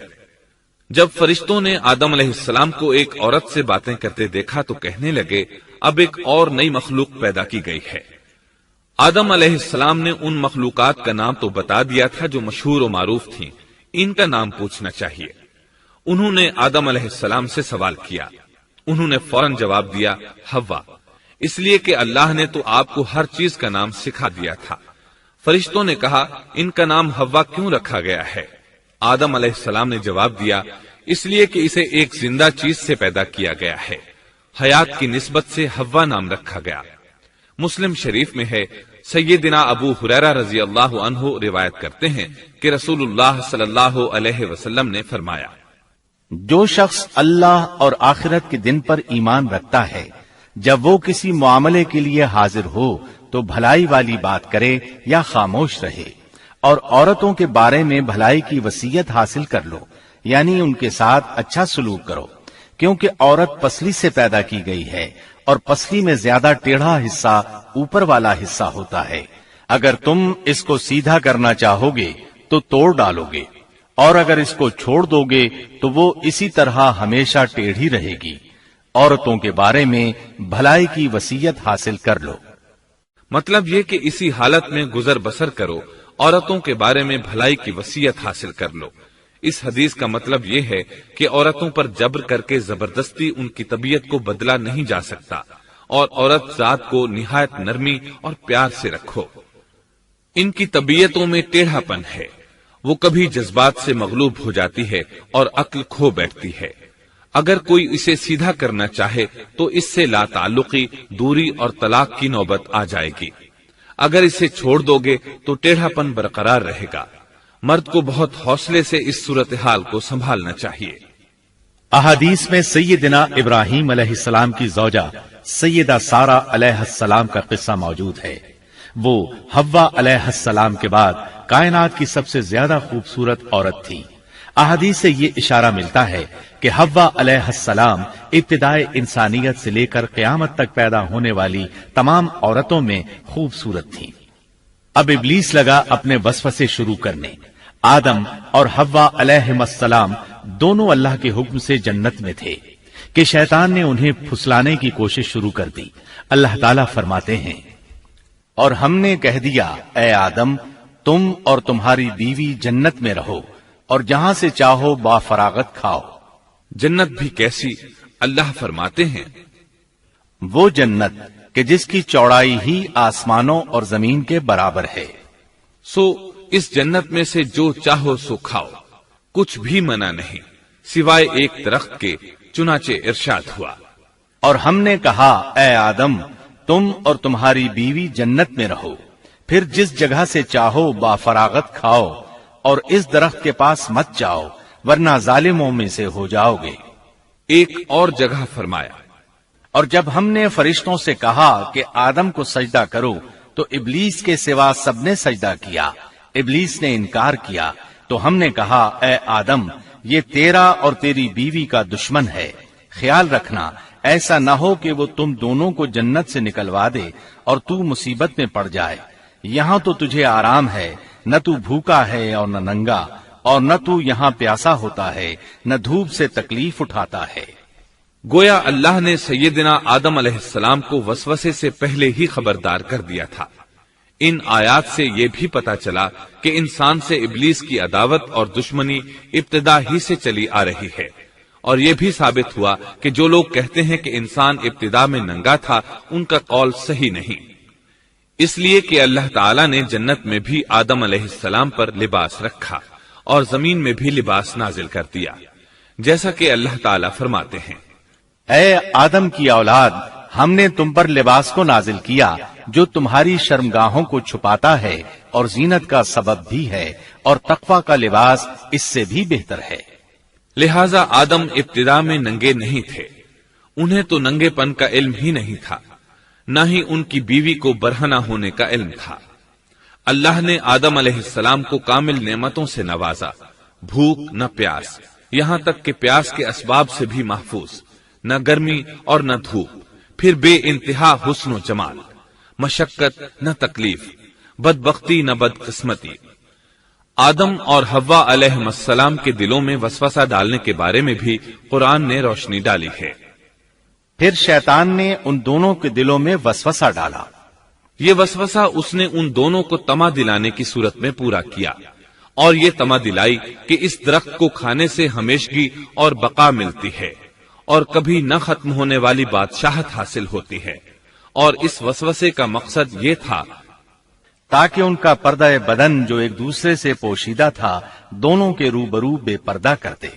جب فرشتوں نے آدم علیہ السلام کو ایک عورت سے باتیں کرتے دیکھا تو کہنے لگے، اب ایک اور نئی مخلوق پیدا کی گئی ہے۔ آدم علیہ السلام نے ان مخلوقات کا نام تو بتا دیا تھا جو مشہور و معروف تھیں، ان کا نام پوچھنا چاہیے۔ انہوں نے آدم علیہ السلام سے سوال کیا، انہوں نے فوراً جواب دیا، حوا، اس لیے کہ اللہ نے تو آپ کو ہر چیز کا نام سکھا دیا تھا۔ فرشتوں نے کہا، ان کا نام حوا کیوں رکھا گیا ہے؟ آدم علیہ السلام نے جواب دیا، اس لیے کہ اسے ایک زندہ چیز سے پیدا کیا گیا ہے، حیات کی نسبت سے حوا نام رکھا گیا۔ مسلم شریف میں ہے، سیدنا ابو ہریرہ رضی اللہ عنہ روایت کرتے ہیں کہ رسول اللہ صلی اللہ علیہ وسلم نے فرمایا، جو شخص اللہ اور آخرت کے دن پر ایمان رکھتا ہے، جب وہ کسی معاملے کے لیے حاضر ہو تو بھلائی والی بات کرے یا خاموش رہے، اور عورتوں کے بارے میں بھلائی کی وصیت حاصل کر لو، یعنی ان کے ساتھ اچھا سلوک کرو، کیونکہ عورت پسلی سے پیدا کی گئی ہے، اور پسلی میں زیادہ ٹیڑھا حصہ اوپر والا حصہ ہوتا ہے۔ اگر تم اس کو سیدھا کرنا چاہو گے تو توڑ ڈالو گے، اور اگر اس کو چھوڑ دو گے تو وہ اسی طرح ہمیشہ ٹیڑھی رہے گی۔ عورتوں کے بارے میں بھلائی کی وصیت حاصل کر لو۔ مطلب یہ کہ اسی حالت میں گزر بسر کرو، عورتوں کے بارے میں بھلائی کی وصیت حاصل کر لو۔ اس حدیث کا مطلب یہ ہے کہ عورتوں پر جبر کر کے زبردستی ان کی طبیعت کو بدلا نہیں جا سکتا، اور عورت ذات کو نہایت نرمی اور پیار سے رکھو۔ ان کی طبیعتوں میں ٹیڑھا پن ہے، وہ کبھی جذبات سے مغلوب ہو جاتی ہے اور عقل کھو بیٹھتی ہے۔ اگر کوئی اسے سیدھا کرنا چاہے تو اس سے لا تعلقی، دوری اور طلاق کی نوبت آ جائے گی۔ اگر اسے چھوڑ دو گے تو ٹیڑھا پن برقرار رہے گا۔ مرد کو بہت حوصلے سے اس صورتحال کو سنبھالنا چاہیے۔ احادیث میں سیدنا ابراہیم علیہ السلام کی زوجہ سیدہ سارہ علیہ السلام کا قصہ موجود ہے۔ وہ حوا علیہ السلام کے بعد کائنات کی سب سے زیادہ خوبصورت عورت تھی۔ احادیث سے یہ اشارہ ملتا ہے کہ حوا علیہ السلام ابتدائے انسانیت سے لے کر قیامت تک پیدا ہونے والی تمام عورتوں میں خوبصورت تھیں۔ اب ابلیس لگا اپنے وسوسے شروع کرنے۔ آدم اور حوا علیہ السلام دونوں اللہ کے حکم سے جنت میں تھے کہ شیطان نے انہیں پھسلانے کی کوشش شروع کر دی۔ اللہ تعالیٰ فرماتے ہیں، اور ہم نے کہہ دیا اے آدم تم اور تمہاری بیوی جنت میں رہو اور جہاں سے چاہو با فراغت کھاؤ۔ جنت بھی کیسی؟ اللہ فرماتے ہیں، وہ جنت کہ جس کی چوڑائی ہی آسمانوں اور زمین کے برابر ہے۔ سو اس جنت میں سے جو چاہو سو کھاؤ، کچھ بھی منع نہیں سوائے ایک درخت کے، چنانچہ ارشاد ہوا، اور ہم نے کہا اے آدم تم اور تمہاری بیوی جنت میں رہو، پھر جس جگہ سے چاہو با فراغت کھاؤ اور اس درخت کے پاس مت جاؤ ورنہ ظالموں میں سے ہو جاؤ گے۔ ایک اور جگہ فرمایا، اور جب ہم نے فرشتوں سے کہا کہ آدم کو سجدہ کرو تو ابلیس کے سوا سب نے سجدہ کیا۔ ابلیس نے انکار کیا تو ہم نے کہا اے آدم یہ تیرا اور تیری بیوی کا دشمن ہے، خیال رکھنا ایسا نہ ہو کہ وہ تم دونوں کو جنت سے نکلوا دے اور تو مصیبت میں پڑ جائے۔ یہاں تو تجھے آرام ہے، نہ تو بھوکا ہے اور نہ ننگا، اور نہ تو یہاں پیاسا ہوتا ہے، نہ دھوپ سے تکلیف اٹھاتا ہے۔ گویا اللہ نے سیدنا آدم علیہ السلام کو وسوسے سے پہلے ہی خبردار کر دیا تھا۔ ان آیات سے یہ بھی پتا چلا کہ انسان سے ابلیس کی عداوت اور دشمنی ابتدا ہی سے چلی آ رہی ہے، اور یہ بھی ثابت ہوا کہ جو لوگ کہتے ہیں کہ انسان ابتدا میں ننگا تھا ان کا قول صحیح نہیں، اس لیے کہ اللہ تعالیٰ نے جنت میں بھی آدم علیہ السلام پر لباس رکھا اور زمین میں بھی لباس نازل کر دیا، جیسا کہ اللہ تعالیٰ فرماتے ہیں، اے آدم کی اولاد ہم نے تم پر لباس کو نازل کیا جو تمہاری شرمگاہوں کو چھپاتا ہے اور زینت کا سبب بھی ہے، اور تقوی کا لباس اس سے بھی بہتر ہے۔ لہذا آدم ابتدا میں ننگے نہیں تھے، انہیں تو ننگے پن کا علم ہی نہیں تھا، نہ ہی ان کی بیوی کو برہنہ ہونے کا علم تھا۔ اللہ نے آدم علیہ السلام کو کامل نعمتوں سے نوازا، بھوک نہ پیاس، یہاں تک کہ پیاس کے اسباب سے بھی محفوظ، نہ گرمی اور نہ دھوپ، پھر بے انتہا حسن و جمال، مشقت نہ تکلیف، بدبختی نہ بدقسمتی۔ آدم اور حوا علیہ السلام کے دلوں میں وسوسہ ڈالنے کے بارے میں بھی قرآن نے روشنی ڈالی ہے۔ پھر شیطان نے ان دونوں کے دلوں میں وسوسہ ڈالا۔ یہ وسوسہ اس نے ان دونوں کو طمع دلانے کی صورت میں پورا کیا، اور یہ طمع دلائی کہ اس درخت کو کھانے سے ہمیشگی اور بقا ملتی ہے اور کبھی نہ ختم ہونے والی بادشاہت حاصل ہوتی ہے، اور اس وسوسے کا مقصد یہ تھا تاکہ ان کا پردہ بدن جو ایک دوسرے سے پوشیدہ تھا دونوں کے روبرو بے پردہ کر دے۔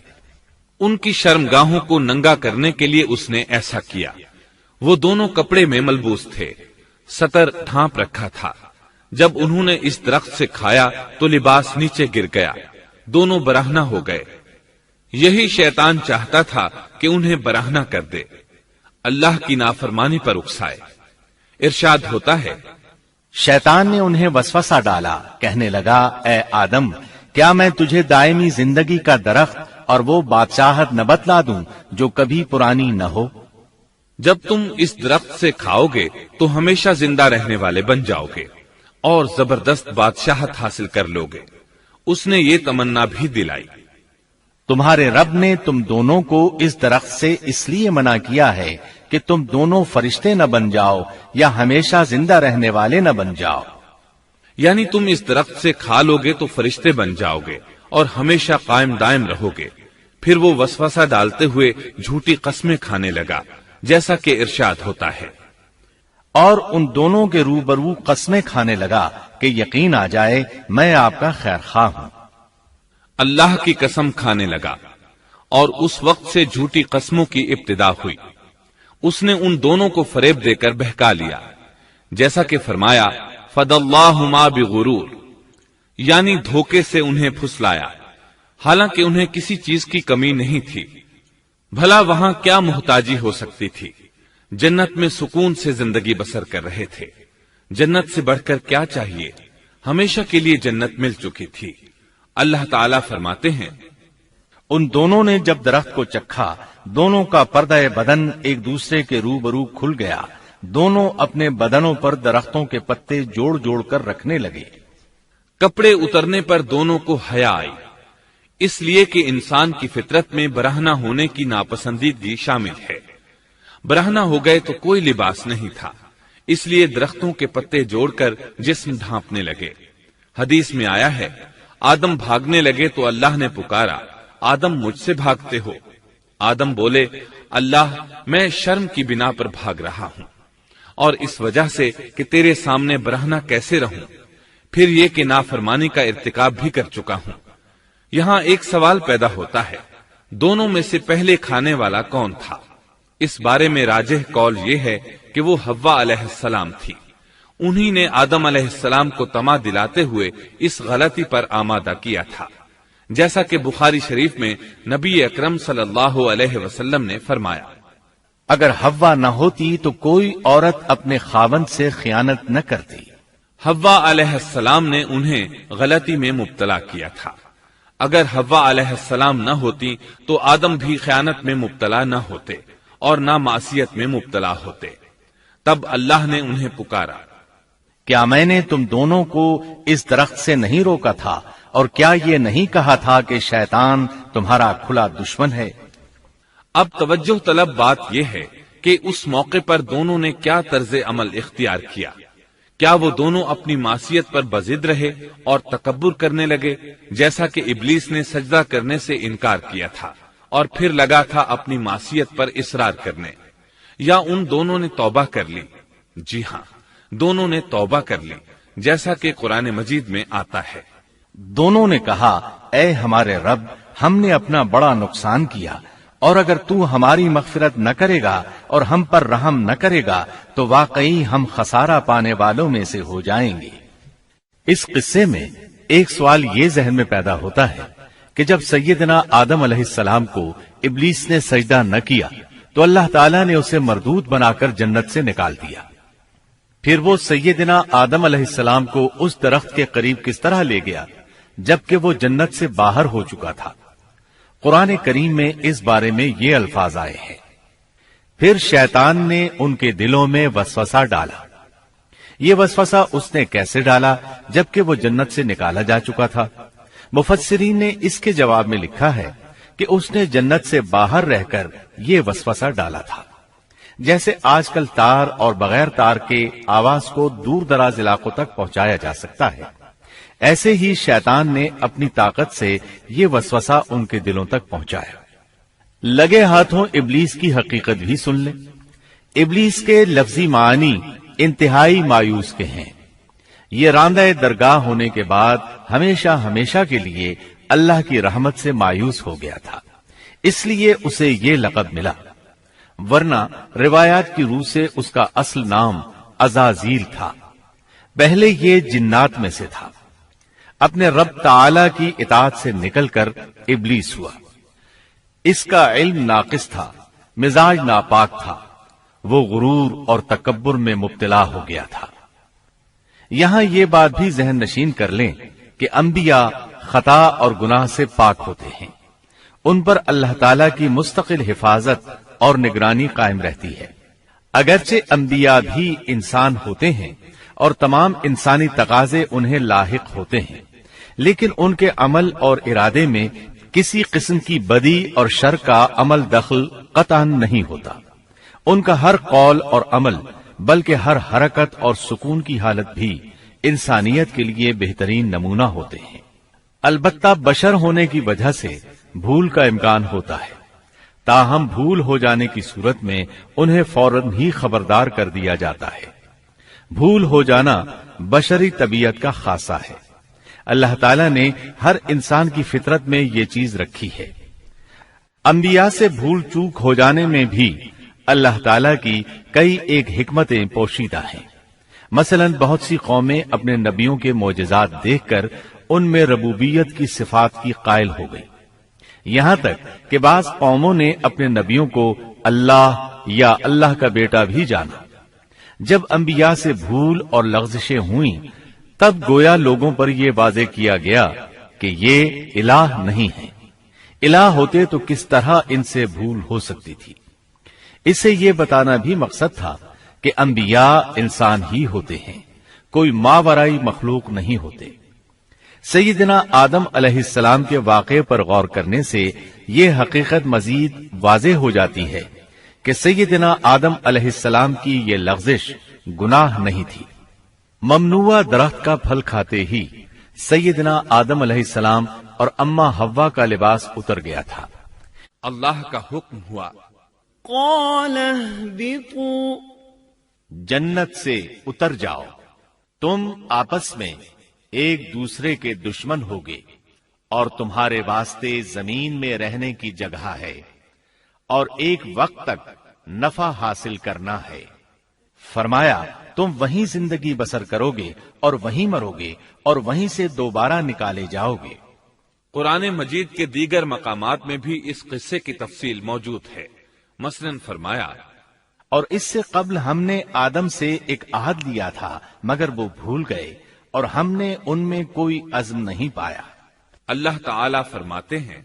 ان کی شرمگاہوں کو ننگا کرنے کے لیے اس نے ایسا کیا۔ وہ دونوں کپڑے میں ملبوس تھے، ستر ڈھانپ رکھا تھا۔ جب انہوں نے اس درخت سے کھایا تو لباس نیچے گر گیا، دونوں برہنہ ہو گئے۔ یہی شیطان چاہتا تھا کہ انہیں برہنہ کر دے، اللہ کی نافرمانی پر اکسائے۔ ارشاد ہوتا ہے، شیطان نے انہیں وسوسہ ڈالا، کہنے لگا اے آدم کیا میں تجھے دائمی زندگی کا درخت اور وہ بادشاہت نہ بتلا دوں جو کبھی پرانی نہ ہو؟ جب تم اس درخت سے کھاؤ گے تو ہمیشہ زندہ رہنے والے بن جاؤ گے اور زبردست بادشاہت حاصل کر لو گے۔ اس نے یہ تمنا بھی دلائی۔ تمہارے رب نے تم دونوں کو اس درخت سے اس لیے منع کیا ہے کہ تم دونوں فرشتے نہ بن جاؤ یا ہمیشہ زندہ رہنے والے نہ بن جاؤ۔ یعنی تم اس درخت سے کھا لو گے تو فرشتے بن جاؤ گے اور ہمیشہ قائم دائم رہو گے۔ پھر وہ وسوسہ ڈالتے ہوئے جھوٹی قسمیں کھانے لگا، جیسا کہ ارشاد ہوتا ہے، اور ان دونوں کے روبرو قسمیں کھانے لگا کہ یقین آ جائے میں آپ کا خیر خواہ ہوں۔ اللہ کی قسم کھانے لگا، اور اس وقت سے جھوٹی قسموں کی ابتدا ہوئی۔ اس نے ان دونوں کو فریب دے کر بہکا لیا، جیسا کہ فرمایا فَدَلَّاهُمَا بِغُرُورٍ، یعنی دھوکے سے انہیں پھسلایا، حالانکہ انہیں کسی چیز کی کمی نہیں تھی۔ بھلا وہاں کیا محتاجی ہو سکتی تھی؟ جنت میں سکون سے زندگی بسر کر رہے تھے۔ جنت سے بڑھ کر کیا چاہیے؟ ہمیشہ کے لیے جنت مل چکی تھی۔ اللہ تعالیٰ فرماتے ہیں، ان دونوں نے جب درخت کو چکھا، دونوں کا پردہ بدن ایک دوسرے کے روبرو کھل گیا، دونوں اپنے بدنوں پر درختوں کے پتے جوڑ جوڑ کر رکھنے لگے۔ کپڑے اترنے پر دونوں کو حیا آئی، اس لیے کہ انسان کی فطرت میں برہنہ ہونے کی ناپسندیدگی شامل ہے۔ برہنہ ہو گئے تو کوئی لباس نہیں تھا، اس لیے درختوں کے پتے جوڑ کر جسم ڈھانپنے لگے۔ حدیث میں آیا ہے، آدم بھاگنے لگے تو اللہ نے پکارا، آدم مجھ سے بھاگتے ہو؟ آدم بولے، اللہ میں شرم کی بنا پر بھاگ رہا ہوں، اور اس وجہ سے کہ تیرے سامنے برہنہ کیسے رہوں، پھر یہ کہ نافرمانی کا ارتکاب بھی کر چکا ہوں۔ یہاں ایک سوال پیدا ہوتا ہے، دونوں میں سے پہلے کھانے والا کون تھا؟ اس بارے میں راجح قول یہ ہے کہ وہ حوا علیہ السلام تھی۔ انہی نے آدم علیہ السلام کو طمع دلاتے ہوئے اس غلطی پر آمادہ کیا تھا، جیسا کہ بخاری شریف میں نبی اکرم صلی اللہ علیہ وسلم نے فرمایا، اگر حوا نہ ہوتی تو کوئی عورت اپنے خاوند سے خیانت نہ کرتی۔ حوا علیہ السلام نے انہیں غلطی میں مبتلا کیا تھا۔ اگر حوا علیہ السلام نہ ہوتی تو آدم بھی خیانت میں مبتلا نہ ہوتے اور نہ معصیت میں مبتلا ہوتے۔ تب اللہ نے انہیں پکارا، کیا میں نے تم دونوں کو اس درخت سے نہیں روکا تھا، اور کیا یہ نہیں کہا تھا کہ شیطان تمہارا کھلا دشمن ہے؟ اب توجہ طلب بات یہ ہے کہ اس موقع پر دونوں نے کیا طرز عمل اختیار کیا۔ کیا وہ دونوں اپنی معصیت پر بضد رہے اور تکبر کرنے لگے، جیسا کہ ابلیس نے سجدہ کرنے سے انکار کیا تھا اور پھر لگا تھا اپنی معصیت پر اصرار کرنے، یا ان دونوں نے توبہ کر لی؟ جی ہاں، دونوں نے توبہ کر لی، جیسا کہ قرآن مجید میں آتا ہے، دونوں نے کہا، اے ہمارے رب، ہم نے اپنا بڑا نقصان کیا، اور اگر تو ہماری مغفرت نہ کرے گا اور ہم پر رحم نہ کرے گا تو واقعی ہم خسارہ پانے والوں میں سے ہو جائیں گے۔ اس قصے میں ایک سوال یہ ذہن میں پیدا ہوتا ہے کہ جب سیدنا آدم علیہ السلام کو ابلیس نے سجدہ نہ کیا تو اللہ تعالیٰ نے اسے مردود بنا کر جنت سے نکال دیا، پھر وہ سیدنا آدم علیہ السلام کو اس درخت کے قریب کس طرح لے گیا جبکہ وہ جنت سے باہر ہو چکا تھا؟ قرآن کریم میں اس بارے میں یہ الفاظ آئے ہیں، پھر شیطان نے ان کے دلوں میں وسوسہ ڈالا۔ یہ وسوسہ اس نے کیسے ڈالا جبکہ وہ جنت سے نکالا جا چکا تھا؟ مفسرین نے اس کے جواب میں لکھا ہے کہ اس نے جنت سے باہر رہ کر یہ وسوسہ ڈالا تھا، جیسے آج کل تار اور بغیر تار کے آواز کو دور دراز علاقوں تک پہنچایا جا سکتا ہے، ایسے ہی شیطان نے اپنی طاقت سے یہ وسوسہ ان کے دلوں تک پہنچایا۔ لگے ہاتھوں ابلیس کی حقیقت بھی سن لیں۔ ابلیس کے لفظی معنی انتہائی مایوس کے ہیں۔ یہ راندہ درگاہ ہونے کے بعد ہمیشہ ہمیشہ کے لیے اللہ کی رحمت سے مایوس ہو گیا تھا، اس لیے اسے یہ لقب ملا، ورنہ روایات کی روح سے اس کا اصل نام عزازیل تھا۔ پہلے یہ جنات میں سے تھا، اپنے رب تعالی کی اطاعت سے نکل کر ابلیس ہوا۔ اس کا علم ناقص تھا، مزاج ناپاک تھا، وہ غرور اور تکبر میں مبتلا ہو گیا تھا۔ یہاں یہ بات بھی ذہن نشین کر لیں کہ انبیاء خطا اور گناہ سے پاک ہوتے ہیں، ان پر اللہ تعالی کی مستقل حفاظت اور نگرانی قائم رہتی ہے۔ اگرچہ انبیاء بھی انسان ہوتے ہیں اور تمام انسانی تقاضے انہیں لاحق ہوتے ہیں، لیکن ان کے عمل اور ارادے میں کسی قسم کی بدی اور شر کا عمل دخل قطعاً نہیں ہوتا۔ ان کا ہر قول اور عمل بلکہ ہر حرکت اور سکون کی حالت بھی انسانیت کے لیے بہترین نمونہ ہوتے ہیں۔ البتہ بشر ہونے کی وجہ سے بھول کا امکان ہوتا ہے، تاہم بھول ہو جانے کی صورت میں انہیں فوراً ہی خبردار کر دیا جاتا ہے۔ بھول ہو جانا بشری طبیعت کا خاصہ ہے۔ اللہ تعالیٰ نے ہر انسان کی فطرت میں یہ چیز رکھی ہے۔ انبیاء سے بھول چوک ہو جانے میں بھی اللہ تعالیٰ کی کئی ایک حکمتیں پوشیدہ ہیں۔ مثلا بہت سی قومیں اپنے نبیوں کے معجزات دیکھ کر ان میں ربوبیت کی صفات کی قائل ہو گئی، یہاں تک کہ بعض قوموں نے اپنے نبیوں کو اللہ یا اللہ کا بیٹا بھی جانا۔ جب انبیاء سے بھول اور لغزشیں ہوئیں تب گویا لوگوں پر یہ واضح کیا گیا کہ یہ الہ نہیں ہے، الہ ہوتے تو کس طرح ان سے بھول ہو سکتی تھی۔ اس سے یہ بتانا بھی مقصد تھا کہ انبیاء انسان ہی ہوتے ہیں، کوئی ماورائی مخلوق نہیں ہوتے۔ سیدنا آدم علیہ السلام کے واقعے پر غور کرنے سے یہ حقیقت مزید واضح ہو جاتی ہے کہ سیدنا آدم علیہ السلام کی یہ لغزش گناہ نہیں تھی۔ ممنوع درخت کا پھل کھاتے ہی سیدنا آدم علیہ السلام اور اماں حوا کا لباس اتر گیا تھا۔ اللہ کا حکم ہوا، قال اهبطوا، جنت سے اتر جاؤ، تم آپس میں ایک دوسرے کے دشمن ہوگے اور تمہارے واسطے زمین میں رہنے کی جگہ ہے اور ایک وقت تک نفع حاصل کرنا ہے۔ فرمایا تم وہیں زندگی بسر کرو گے اور وہیں مرو گے اور وہیں سے دوبارہ نکالے جاؤ گے۔ قرآن مجید کے دیگر مقامات میں بھی اس قصے کی تفصیل موجود ہے۔ مثلاً فرمایا، اور اس سے قبل ہم نے آدم سے ایک عہد لیا تھا مگر وہ بھول گئے اور ہم نے ان میں کوئی عزم نہیں پایا۔ اللہ تعالیٰ فرماتے ہیں،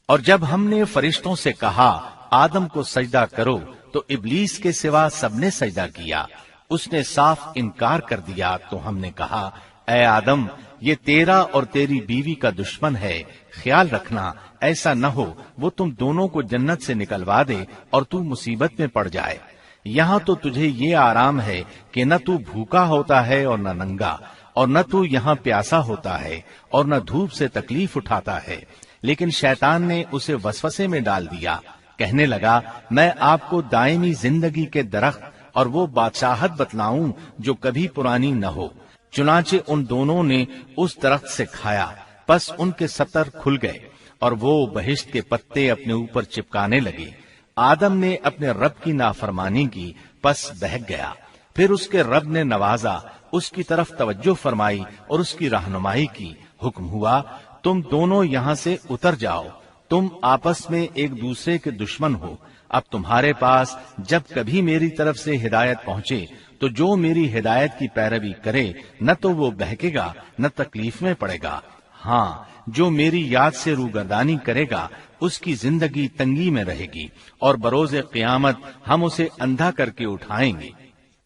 اور جب ہم نے فرشتوں سے کہا آدم کو سجدہ کرو تو ابلیس کے سوا سب نے سجدہ کیا، اس نے صاف انکار کر دیا تو ہم نے کہا اے آدم یہ تیرا اور تیری بیوی کا دشمن ہے، خیال رکھنا ایسا نہ ہو وہ تم دونوں کو جنت سے نکلوا دے اور تو مصیبت میں پڑ جائے۔ یہاں تو تجھے یہ آرام ہے کہ نہ تو بھوکا ہوتا ہے اور نہ ننگا، اور نہ تو یہاں پیاسا ہوتا ہے اور نہ دھوپ سے تکلیف اٹھاتا ہے۔ لیکن شیطان نے اسے وسوسے میں ڈال دیا، کہنے لگا میں آپ کو دائمی زندگی کے درخت اور وہ بادشاہت بتلاؤں جو کبھی پرانی نہ ہو۔ چنانچہ ان دونوں نے اس درخت سے کھایا، پس ان کے ستر کھل گئے اور وہ بہشت کے پتے اپنے اوپر چپکانے لگے۔ آدم نے اپنے رب کی نافرمانی کی، پس بہک گیا۔ پھر اس کے رب نے نوازا، اس کی طرف توجہ فرمائی اور اس کی رہنمائی کی۔ حکم ہوا تم دونوں یہاں سے اتر جاؤ، تم آپس میں ایک دوسرے کے دشمن ہو۔ اب تمہارے پاس جب کبھی میری طرف سے ہدایت پہنچے تو جو میری ہدایت کی پیروی کرے نہ تو وہ بہکے گا نہ تکلیف میں پڑے گا، ہاں جو میری یاد سے روگردانی کرے گا اس کی زندگی تنگی میں رہے گی اور بروز قیامت ہم اسے اندھا کر کے اٹھائیں گے۔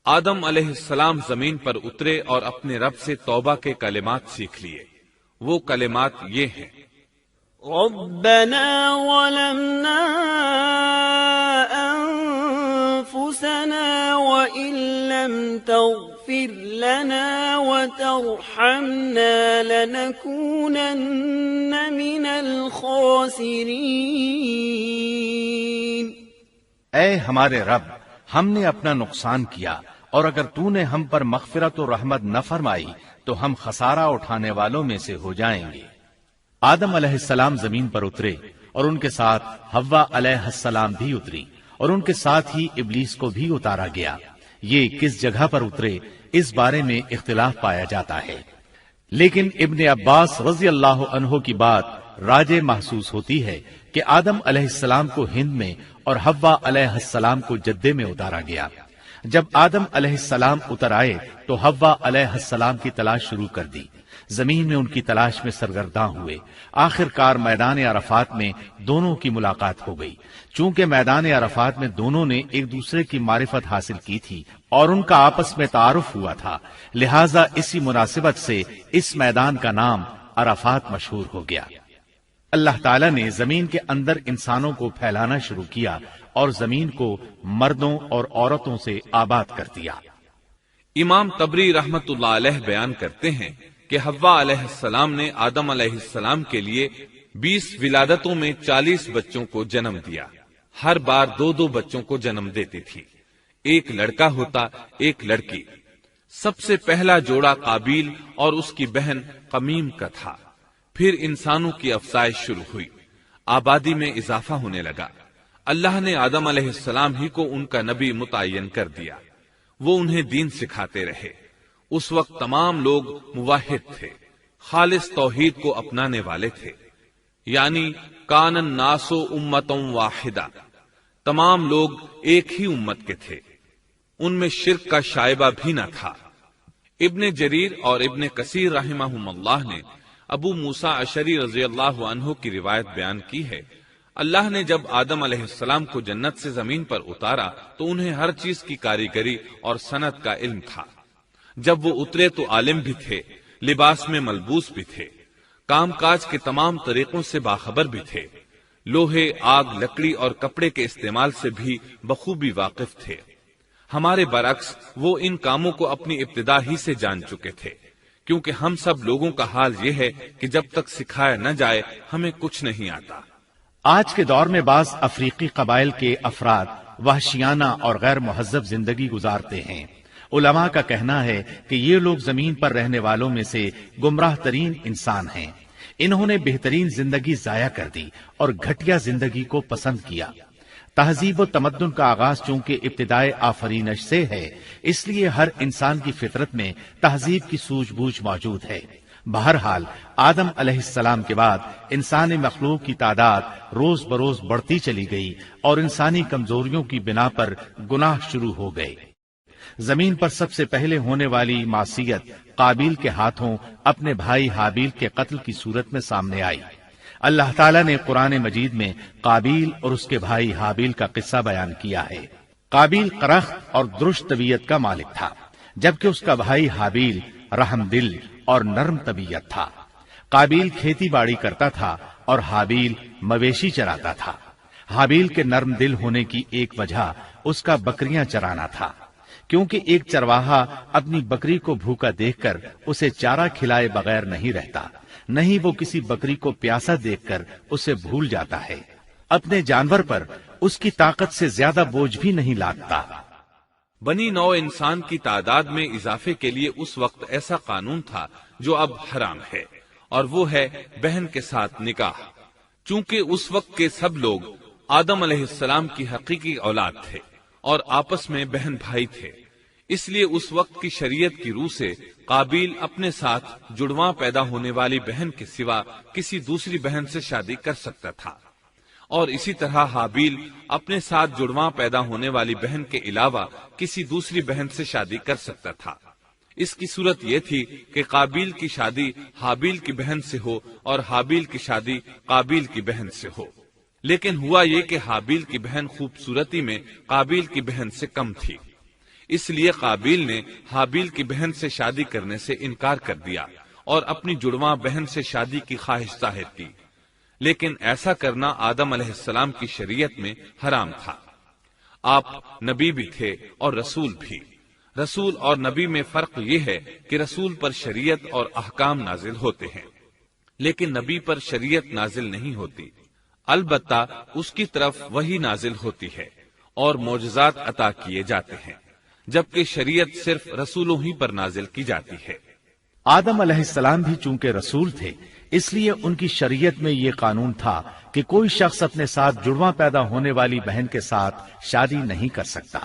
آدم علیہ السلام زمین پر اترے اور اپنے رب سے توبہ کے کلمات سیکھ لیے۔ وہ کلمات یہ ہیں، ربنا ظلمنا أنفسنا وإن لم تغفر لنا وترحمنا لنكونن من الخاسرين۔ اے ہمارے رب، ہم نے اپنا نقصان کیا اور اگر تو نے ہم پر مغفرت و رحمت نہ فرمائی تو ہم خسارہ اٹھانے والوں میں سے ہو جائیں گے۔ آدم علیہ السلام زمین پر اترے اور ان کے ساتھ حوا علیہ السلام بھی اتری اور ان کے ساتھ ہی ابلیس کو بھی اتارا گیا۔ یہ کس جگہ پر اترے اس بارے میں اختلاف پایا جاتا ہے، لیکن ابن عباس رضی اللہ عنہ کی بات راجح محسوس ہوتی ہے کہ آدم علیہ السلام کو ہند میں اور حوا علیہ السلام کو جدے میں اتارا گیا۔ جب آدم علیہ السلام اتر آئے تو حوا علیہ السلام کی تلاش شروع کر دی، زمین میں ان کی تلاش میں سرگرداں ہوئے۔ آخر کار میدان عرفات میں دونوں کی ملاقات ہو گئی۔ چونکہ میدان عرفات میں دونوں نے ایک دوسرے کی معرفت حاصل کی تھی اور ان کا آپس میں تعارف ہوا تھا، لہٰذا اسی مناسبت سے اس میدان کا نام عرفات مشہور ہو گیا۔ اللہ تعالیٰ نے زمین کے اندر انسانوں کو پھیلانا شروع کیا اور زمین کو مردوں اور عورتوں سے آباد کر دیا۔ امام طبری رحمت اللہ علیہ بیان کرتے ہیں کہ حوا علیہ السلام نے آدم علیہ السلام کے لیے 20 ولادتوں میں 40 بچوں کو جنم دیا۔ ہر بار 2 بچوں کو جنم دیتی تھی، ایک لڑکا ہوتا ایک لڑکی۔ سب سے پہلا جوڑا قابیل اور اس کی بہن قمیم کا تھا۔ پھر انسانوں کی افزائش شروع ہوئی، آبادی میں اضافہ ہونے لگا۔ اللہ نے آدم علیہ السلام ہی کو ان کا نبی متعین کر دیا، وہ انہیں دین سکھاتے رہے۔ اس وقت تمام لوگ موحد تھے، خالص توحید کو اپنانے والے تھے، یعنی کان الناس امۃ واحدہ، تمام لوگ ایک ہی امت کے تھے، ان میں شرک کا شائبہ بھی نہ تھا۔ ابن جریر اور ابن کثیر رحمہم اللہ نے ابو موسیٰ اشعری رضی اللہ عنہ کی روایت بیان کی ہے، اللہ نے جب آدم علیہ السلام کو جنت سے زمین پر اتارا تو انہیں ہر چیز کی کاریگری اور صنعت کا علم تھا۔ جب وہ اترے تو عالم بھی تھے، لباس میں ملبوس بھی تھے، کام کاج کے تمام طریقوں سے باخبر بھی تھے، لوہے، آگ، لکڑی اور کپڑے کے استعمال سے بھی بخوبی واقف تھے۔ ہمارے برعکس وہ ان کاموں کو اپنی ابتدا ہی سے جان چکے تھے، کیونکہ ہم سب لوگوں کا حال یہ ہے کہ جب تک سکھایا نہ جائے ہمیں کچھ نہیں آتا۔ آج کے دور میں بعض افریقی قبائل کے افراد وحشیانہ اور غیر مہذب زندگی گزارتے ہیں۔ علماء کا کہنا ہے کہ یہ لوگ زمین پر رہنے والوں میں سے گمراہ ترین انسان ہیں۔ انہوں نے بہترین زندگی ضائع کر دی اور گھٹیا زندگی کو پسند کیا۔ تہذیب و تمدن کا آغاز چونکہ ابتدائے آفرینش سے ہے، اس لیے ہر انسان کی فطرت میں تہذیب کی سوجھ بوجھ موجود ہے۔ بہرحال آدم علیہ السلام کے بعد انسانی مخلوق کی تعداد روز بروز بڑھتی چلی گئی اور انسانی کمزوریوں کی بنا پر گناہ شروع ہو گئے۔ زمین پر سب سے پہلے ہونے والی معصیت قابیل کے ہاتھوں اپنے بھائی حابیل کے قتل کی صورت میں سامنے آئی۔ اللہ تعالیٰ نے قرآن مجید میں قابیل اور اس کے بھائی حابیل کا قصہ بیان کیا ہے۔ قابیل قرخت اور درشت طبیعت کا مالک تھا، جبکہ اس کا بھائی حابیل رحم دل اور نرم طبیعت تھا۔ قابیل کھیتی باڑی کرتا تھا اور حابیل مویشی چراتا تھا۔ حابیل کے نرم دل ہونے کی ایک وجہ اس کا بکریاں چرانا تھا، کیونکہ ایک چرواہا اپنی بکری کو بھوکا دیکھ کر اسے چارہ کھلائے بغیر نہیں رہتا، نہیں وہ کسی بکری کو پیاسا دیکھ کر اسے بھول جاتا ہے۔ اپنے جانور پر اس کی طاقت سے زیادہ بوجھ بھی نہیں لادتا۔ بنی نوع انسان کی تعداد میں اضافے کے لیے اس وقت ایسا قانون تھا جو اب حرام ہے، اور وہ ہے بہن کے ساتھ نکاح۔ چونکہ اس وقت کے سب لوگ آدم علیہ السلام کی حقیقی اولاد تھے اور آپس میں بہن بھائی تھے، اس لیے اس وقت کی شریعت کی روح سے قابیل اپنے ساتھ جڑواں پیدا ہونے والی بہن کے سوا کسی دوسری بہن سے شادی کر سکتا تھا، اور اسی طرح حابیل اپنے ساتھ جڑواں پیدا ہونے والی بہن کے علاوہ کسی دوسری بہن سے شادی کر سکتا تھا۔ اس کی صورت یہ تھی کہ قابیل کی شادی حابیل کی بہن سے ہو اور حابیل کی شادی قابیل کی بہن سے ہو، لیکن ہوا یہ کہ حابیل کی بہن خوبصورتی میں قابیل کی بہن سے کم تھی، اس لیے قابیل نے حابیل کی بہن سے شادی کرنے سے انکار کر دیا اور اپنی جڑواں بہن سے شادی کی خواہش ظاہر کی، لیکن ایسا کرنا آدم علیہ السلام کی شریعت میں حرام تھا۔ آپ نبی بھی تھے اور رسول بھی۔ رسول اور نبی میں فرق یہ ہے کہ رسول پر شریعت اور احکام نازل ہوتے ہیں، لیکن نبی پر شریعت نازل نہیں ہوتی، البتہ اس کی طرف وحی نازل ہوتی ہے اور معجزات عطا کیے جاتے ہیں، جبکہ شریعت صرف رسولوں ہی پر نازل کی جاتی ہے۔ آدم علیہ السلام بھی چونکہ رسول تھے، اس لیے ان کی شریعت میں یہ قانون تھا کہ کوئی شخص اپنے ساتھ جڑواں پیدا ہونے والی بہن کے ساتھ شادی نہیں کر سکتا۔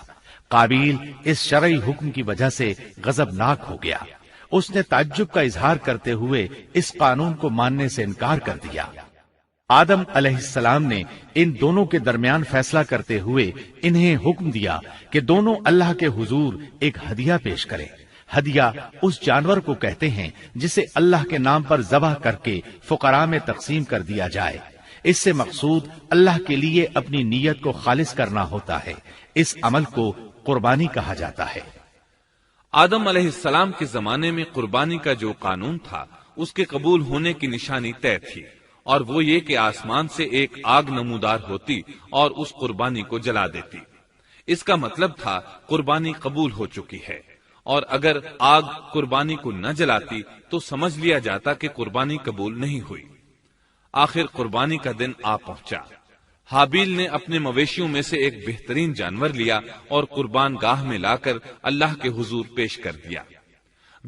قابیل اس شرعی حکم کی وجہ سے غضبناک ہو گیا، اس نے تعجب کا اظہار کرتے ہوئے اس قانون کو ماننے سے انکار کر دیا۔ آدم علیہ السلام نے ان دونوں کے درمیان فیصلہ کرتے ہوئے انہیں حکم دیا کہ دونوں اللہ کے حضور ایک ہدیہ پیش کریں۔ ہدیہ اس جانور کو کہتے ہیں جسے اللہ کے نام پر ذبح کر کے فقراء میں تقسیم کر دیا جائے۔ اس سے مقصود اللہ کے لیے اپنی نیت کو خالص کرنا ہوتا ہے۔ اس عمل کو قربانی کہا جاتا ہے۔ آدم علیہ السلام کے زمانے میں قربانی کا جو قانون تھا اس کے قبول ہونے کی نشانی طے تھی، اور وہ یہ کہ آسمان سے ایک آگ نمودار ہوتی اور اس قربانی کو جلا دیتی۔ اس کا مطلب تھا قربانی قبول ہو چکی ہے، اور اگر آگ قربانی کو نہ جلاتی تو سمجھ لیا جاتا کہ قربانی قبول نہیں ہوئی۔ آخر قربانی کا دن آ پہنچا۔ حابیل نے اپنے مویشیوں میں سے ایک بہترین جانور لیا اور قربان گاہ میں لا کر اللہ کے حضور پیش کر دیا۔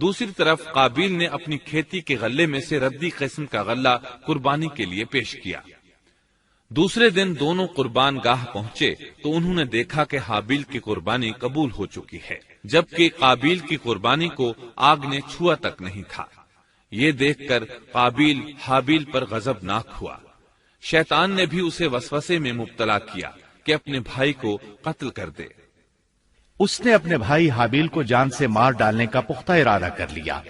دوسری طرف قابیل نے اپنی کھیتی کے غلے میں سے ردی قسم کا غلہ قربانی کے لیے پیش کیا۔ دوسرے دن دونوں قربان گاہ پہنچے تو انہوں نے دیکھا کہ حابیل کی قربانی قبول ہو چکی ہے، جبکہ قابیل کی قربانی کو آگ نے چھوا تک نہیں تھا۔ یہ دیکھ کر قابیل حابیل پر غضبناک ہوا۔ شیطان نے بھی اسے وسوسے میں مبتلا کیا کہ اپنے بھائی کو قتل کر دے۔ اس نے اپنے بھائی حابیل کو جان سے مار ڈالنے کا پختہ ارادہ کر لیا۔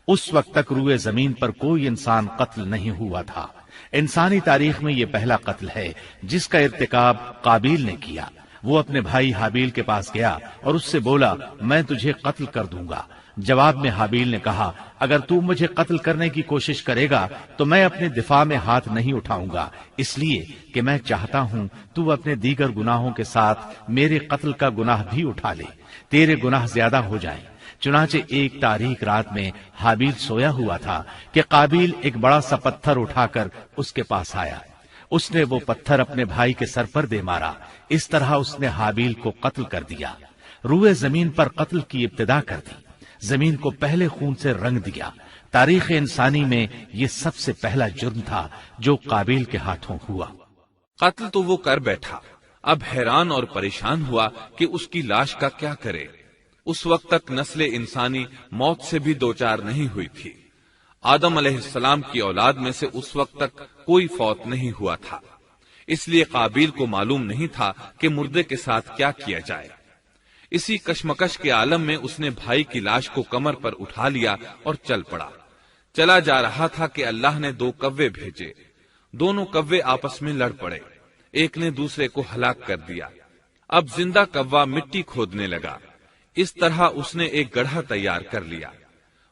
اس وقت تک روئے زمین پر کوئی انسان قتل نہیں ہوا تھا۔ انسانی تاریخ میں یہ پہلا قتل ہے جس کا ارتکاب قابیل نے کیا۔ وہ اپنے بھائی حابیل کے پاس گیا اور اس سے بولا، میں تجھے قتل کر دوں گا۔ جواب میں حابیل نے کہا، اگر تو مجھے قتل کرنے کی کوشش کرے گا تو میں اپنے دفاع میں ہاتھ نہیں اٹھاؤں گا، اس لیے کہ میں چاہتا ہوں تو اپنے دیگر گناہوں کے ساتھ میرے قتل کا گناہ بھی اٹھا لے، تیرے گناہ زیادہ ہو جائیں۔ چنانچہ ایک تاریک رات میں حابیل سویا ہوا تھا کہ قابیل ایک بڑا سا پتھر اٹھا کر اس کے پاس آیا۔ اس نے وہ پتھر اپنے بھائی کے سر پر دے مارا۔ اس طرح اس نے حابیل کو قتل کر دیا، روئے زمین پر قتل کی ابتدا کر دی، زمین کو پہلے خون سے رنگ دیا۔ تاریخ انسانی میں یہ سب سے پہلا جرم تھا جو قابیل کے ہاتھوں ہوا۔ قتل تو وہ کر بیٹھا، اب حیران اور پریشان ہوا کہ اس کی لاش کا کیا کرے۔ اس وقت تک نسل انسانی موت سے بھی دوچار نہیں ہوئی تھی۔ آدم علیہ السلام کی اولاد میں سے اس وقت تک کوئی فوت نہیں ہوا تھا، اس لیے قابیل کو معلوم نہیں تھا کہ مردے کے ساتھ کیا کیا جائے۔ اسی کشمکش کے عالم میں اس نے بھائی کی لاش کو کمر پر اٹھا لیا اور چل پڑا۔ چلا جا رہا تھا کہ اللہ نے 2 کوے بھیجے۔ دونوں کوے آپس میں لڑ پڑے، ایک نے دوسرے کو ہلاک کر دیا۔ اب زندہ کوا مٹی کھودنے لگا۔ اس طرح اس نے ایک گڑھا تیار کر لیا،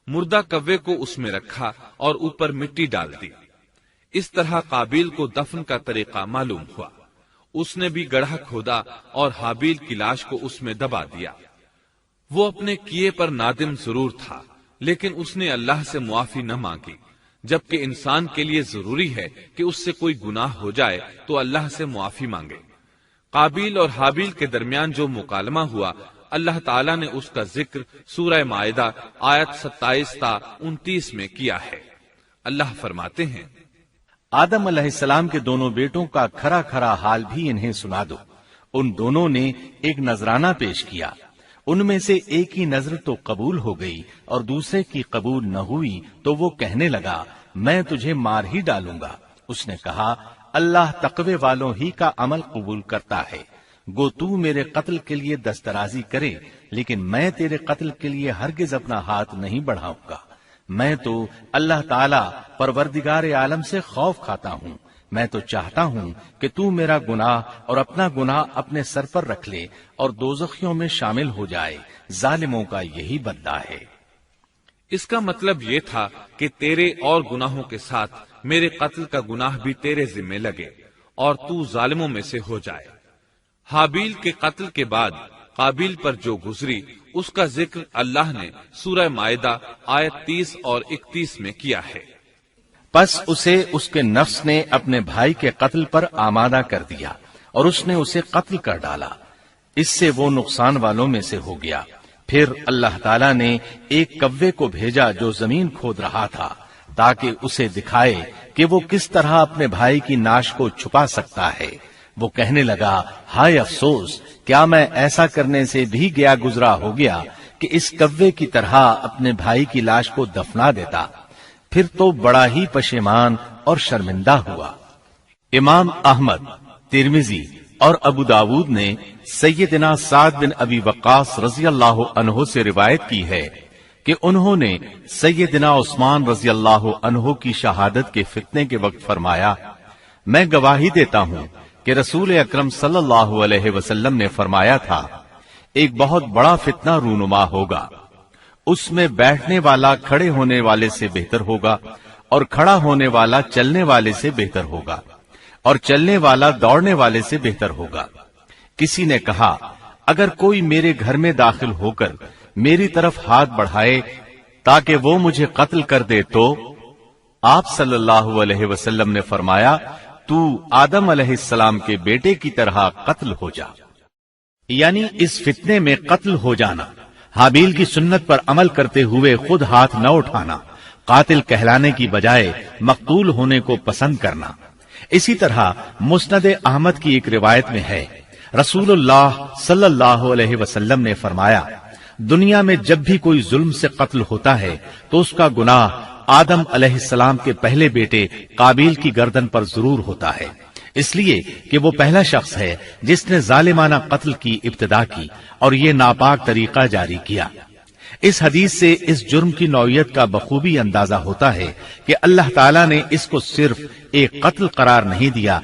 مردہ کوے کو اس میں رکھا اور اوپر مٹی ڈال دی۔ اس طرح قابیل کو دفن کا طریقہ معلوم ہوا۔ اس نے بھی گڑھا کھودا اور حابیل کی لاش کو اس میں دبا دیا۔ وہ اپنے کیے پر نادم ضرور تھا، لیکن اس نے اللہ سے معافی نہ مانگی، جبکہ انسان کے لیے ضروری ہے کہ اس سے کوئی گناہ ہو جائے تو اللہ سے معافی مانگے۔ قابیل اور حابیل کے درمیان جو مکالمہ ہوا، اللہ تعالیٰ نے اس کا ذکر سورہ مائدہ آیت 27 تا 29 میں کیا ہے۔ اللہ فرماتے ہیں، آدم علیہ السلام کے دونوں بیٹوں کا کھرا کھرا حال بھی انہیں سنا دو۔ ان دونوں نے ایک نذرانہ پیش کیا، ان میں سے ایک کی نذر تو قبول ہو گئی اور دوسرے کی قبول نہ ہوئی تو وہ کہنے لگا، میں تجھے مار ہی ڈالوں گا۔ اس نے کہا، اللہ تقوی والوں ہی کا عمل قبول کرتا ہے، گو تو میرے قتل کے لیے دسترازی کرے، لیکن میں تیرے قتل کے لیے ہرگز اپنا ہاتھ نہیں بڑھاؤں گا۔ میں تو اللہ تعالی پروردگار عالم سے خوف کھاتا ہوں۔ میں تو چاہتا ہوں کہ تو میرا گناہ اور اپنا گناہ اپنے سر پر رکھ لے اور دوزخیوں میں شامل ہو جائے۔ ظالموں کا یہی بدلہ ہے۔ اس کا مطلب یہ تھا کہ تیرے اور گناہوں کے ساتھ میرے قتل کا گناہ بھی تیرے ذمہ لگے اور تو ظالموں میں سے ہو جائے۔ حابیل کے قتل کے بعد قابیل پر جو گزری اس کا ذکر اللہ نے سورہ مائدہ آیت 30 اور 31 میں کیا ہے۔ پس اسے اس کے نفس نے اپنے بھائی کے قتل پر آمادہ کر دیا اور اس نے اسے قتل کر ڈالا، اس سے وہ نقصان والوں میں سے ہو گیا۔ پھر اللہ تعالیٰ نے ایک کوے کو بھیجا جو زمین کھود رہا تھا تاکہ اسے دکھائے کہ وہ کس طرح اپنے بھائی کی ناش کو چھپا سکتا ہے۔ وہ کہنے لگا، ہائے افسوس، کیا میں ایسا کرنے سے بھی گیا گزرا ہو گیا کہ اس کوے کی طرح اپنے بھائی کی لاش کو دفنا دیتا۔ پھر تو بڑا ہی پشیمان اور شرمندہ ہوا۔ امام احمد، ترمذی اور ابو داود نے سیدنا سعد بن ابی وقاص رضی اللہ عنہ سے روایت کی ہے کہ انہوں نے سیدنا عثمان رضی اللہ عنہ کی شہادت کے فتنے کے وقت فرمایا، میں گواہی دیتا ہوں کہ رسول اکرم صلی اللہ علیہ وسلم نے فرمایا تھا، ایک بہت بڑا فتنہ رونما ہوگا، اس میں بیٹھنے والا کھڑے ہونے والے سے بہتر ہوگا اور کھڑا ہونے والا چلنے والے سے بہتر ہوگا اور چلنے والا دوڑنے والے سے بہتر ہوگا۔ کسی نے کہا، اگر کوئی میرے گھر میں داخل ہو کر میری طرف ہاتھ بڑھائے تاکہ وہ مجھے قتل کر دے تو آپ صلی اللہ علیہ وسلم نے فرمایا، تو آدم علیہ السلام کے بیٹے کی طرح قتل ہو جا۔ یعنی اس فتنے میں قتل ہو جانا۔ حابیل کی سنت پر عمل کرتے ہوئے خود ہاتھ نہ اٹھانا، قاتل کہلانے کی بجائے مقتول ہونے کو پسند کرنا۔ اسی طرح مسند احمد کی ایک روایت میں ہے، رسول اللہ صلی اللہ علیہ وسلم نے فرمایا، دنیا میں جب بھی کوئی ظلم سے قتل ہوتا ہے تو اس کا گناہ آدم علیہ السلام کے پہلے بیٹے قابیل کی گردن پر ضرور ہوتا ہے، اس لیے کہ وہ پہلا شخص ہے جس نے ظالمانہ قتل کی ابتدا کی اور یہ ناپاک طریقہ جاری کیا۔ اس حدیث سے اس جرم کی نوعیت کا بخوبی اندازہ ہوتا ہے کہ اللہ تعالیٰ نے اس کو صرف ایک قتل قرار نہیں دیا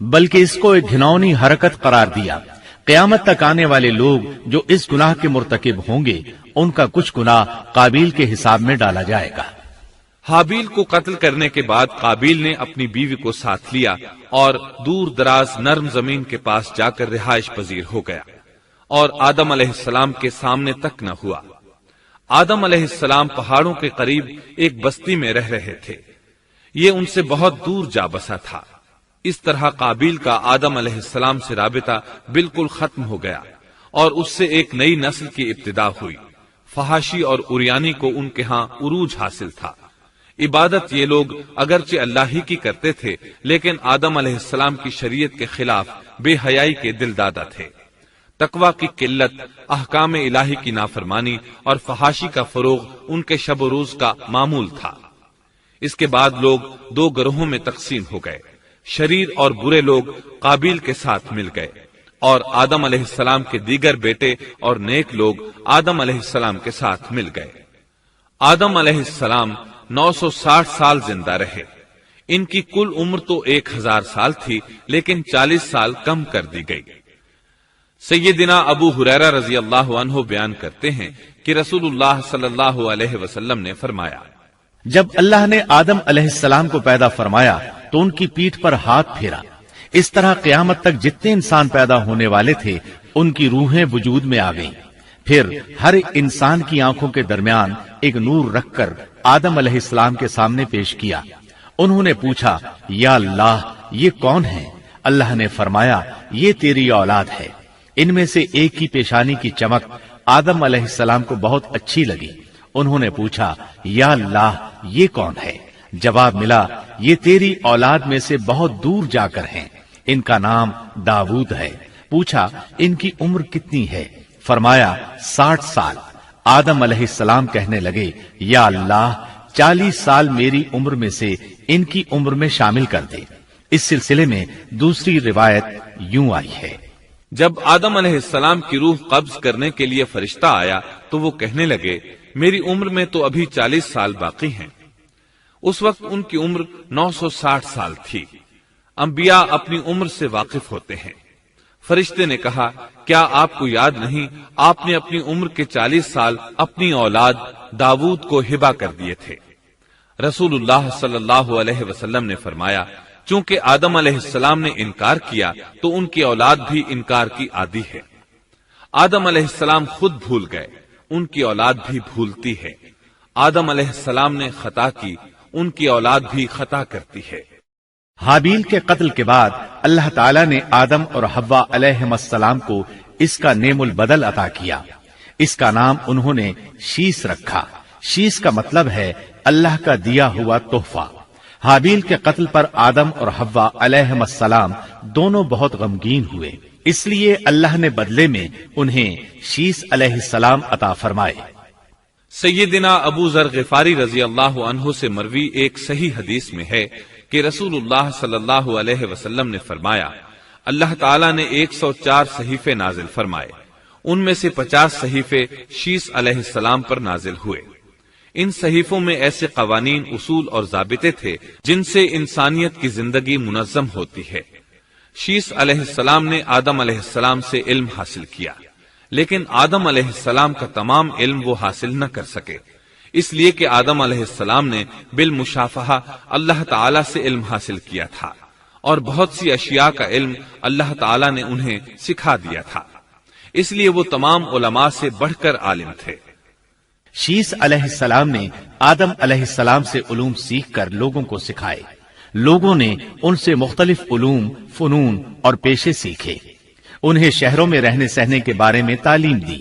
بلکہ اس کو ایک گھناؤنی حرکت قرار دیا۔ قیامت تک آنے والے لوگ جو اس گناہ کے مرتکب ہوں گے ان کا کچھ گناہ قابیل کے حساب میں ڈالا جائے گا۔ حابیل کو قتل کرنے کے بعد قابیل نے اپنی بیوی کو ساتھ لیا اور دور دراز نرم زمین کے پاس جا کر رہائش پذیر ہو گیا اور آدم علیہ السلام کے سامنے تک نہ ہوا۔ آدم علیہ السلام پہاڑوں کے قریب ایک بستی میں رہ رہے تھے، یہ ان سے بہت دور جا بسا تھا۔ اس طرح قابیل کا آدم علیہ السلام سے رابطہ بالکل ختم ہو گیا اور اس سے ایک نئی نسل کی ابتدا ہوئی۔ فحاشی اور اریانی کو ان کے ہاں عروج حاصل تھا۔ عبادت یہ لوگ اگرچہ اللہ ہی کی کرتے تھے لیکن آدم علیہ السلام کی شریعت کے خلاف بے حیائی کے دل دادا تھے۔ تقوی کی قلت، احکام الہی کی نافرمانی اور فحاشی کا فروغ ان کے شب و روز کا معمول تھا۔ اس کے بعد لوگ دو گروہوں میں تقسیم ہو گئے، شریر اور برے لوگ قابیل کے ساتھ مل گئے اور آدم علیہ السلام کے دیگر بیٹے اور نیک لوگ آدم علیہ السلام کے ساتھ مل گئے۔ آدم علیہ السلام 960 سال زندہ رہے۔ ان کی کل عمر تو 1000 سال تھی لیکن 40 سال کم کر دی گئی۔ سیدنا ابو ہریرہ رضی اللہ عنہ بیان کرتے ہیں کہ رسول اللہ صلی اللہ علیہ وسلم نے فرمایا، جب اللہ نے آدم علیہ السلام کو پیدا فرمایا تو ان کی پیٹھ پر ہاتھ پھیرا، اس طرح قیامت تک جتنے انسان پیدا ہونے والے تھے ان کی روحیں وجود میں آ گئیں۔ پھر ہر انسان کی آنکھوں کے درمیان ایک نور رکھ کر آدم علیہ السلام کے سامنے پیش کیا۔ انہوں نے پوچھا، یا اللہ یہ کون ہے؟ اللہ نے فرمایا، یہ تیری اولاد ہے۔ ان میں سے ایک کی پیشانی کی چمک آدم علیہ السلام کو بہت اچھی لگی۔ انہوں نے پوچھا، یا اللہ یہ کون ہے؟ جواب ملا، یہ تیری اولاد میں سے بہت دور جا کر ہیں، ان کا نام داؤد ہے۔ پوچھا، ان کی عمر کتنی ہے؟ فرمایا 60 سال۔ آدم علیہ السلام کہنے لگے، یا اللہ 40 سال میری عمر میں سے ان کی عمر میں شامل کر دے۔ اس سلسلے میں دوسری روایت یوں آئی ہے، جب آدم علیہ السلام کی روح قبض کرنے کے لیے فرشتہ آیا تو وہ کہنے لگے، میری عمر میں تو ابھی 40 سال باقی ہیں۔ اس وقت ان کی عمر 960 سال تھی۔ انبیاء اپنی عمر سے واقف ہوتے ہیں۔ فرشتے نے کہا، کیا آپ کو یاد نہیں آپ نے اپنی عمر کے 40 سال اپنی اولاد داؤد کو ہبہ کر دیے تھے؟ رسول اللہ صلی اللہ علیہ وسلم نے فرمایا، چونکہ آدم علیہ السلام نے انکار کیا تو ان کی اولاد بھی انکار کی عادی ہے۔ آدم علیہ السلام خود بھول گئے، ان کی اولاد بھی بھولتی ہے۔ آدم علیہ السلام نے خطا کی، ان کی اولاد بھی خطا کرتی ہے۔ حابیل کے قتل کے بعد اللہ تعالیٰ نے آدم اور حوا علیہ السلام کو اس کا نعم البدل عطا کیا۔ اس کا نام انہوں نے شیس رکھا۔ شیس کا مطلب ہے اللہ کا دیا ہوا تحفہ۔ حابیل کے قتل پر آدم اور حوا علیہ السلام دونوں بہت غمگین ہوئے، اس لیے اللہ نے بدلے میں انہیں شیس علیہ السلام عطا فرمائے۔ سیدنا ابو ذر غفاری رضی اللہ عنہ سے مروی ایک صحیح حدیث میں ہے کہ رسول اللہ صلی اللہ علیہ وسلم نے فرمایا، اللہ تعالیٰ نے 104 صحیفے نازل فرمائے، ان میں سے 50 صحیفے شیس علیہ السلام پر نازل ہوئے۔ ان صحیفوں میں ایسے قوانین، اصول اور ضابطے تھے جن سے انسانیت کی زندگی منظم ہوتی ہے۔ شیس علیہ السلام نے آدم علیہ السلام سے علم حاصل کیا، لیکن آدم علیہ السلام کا تمام علم وہ حاصل نہ کر سکے، اس لیے کہ آدم علیہ السلام نے بالمشافہہ اللہ تعالی سے علم حاصل کیا تھا اور بہت سی اشیاء کا علم اللہ تعالی نے انہیں سکھا دیا تھا، اس لیے وہ تمام علماء سے بڑھ کر عالم تھے۔ شیس علیہ السلام نے آدم علیہ السلام سے علوم سیکھ کر لوگوں کو سکھائے۔ لوگوں نے ان سے مختلف علوم، فنون اور پیشے سیکھے۔ انہیں شہروں میں رہنے سہنے کے بارے میں تعلیم دی۔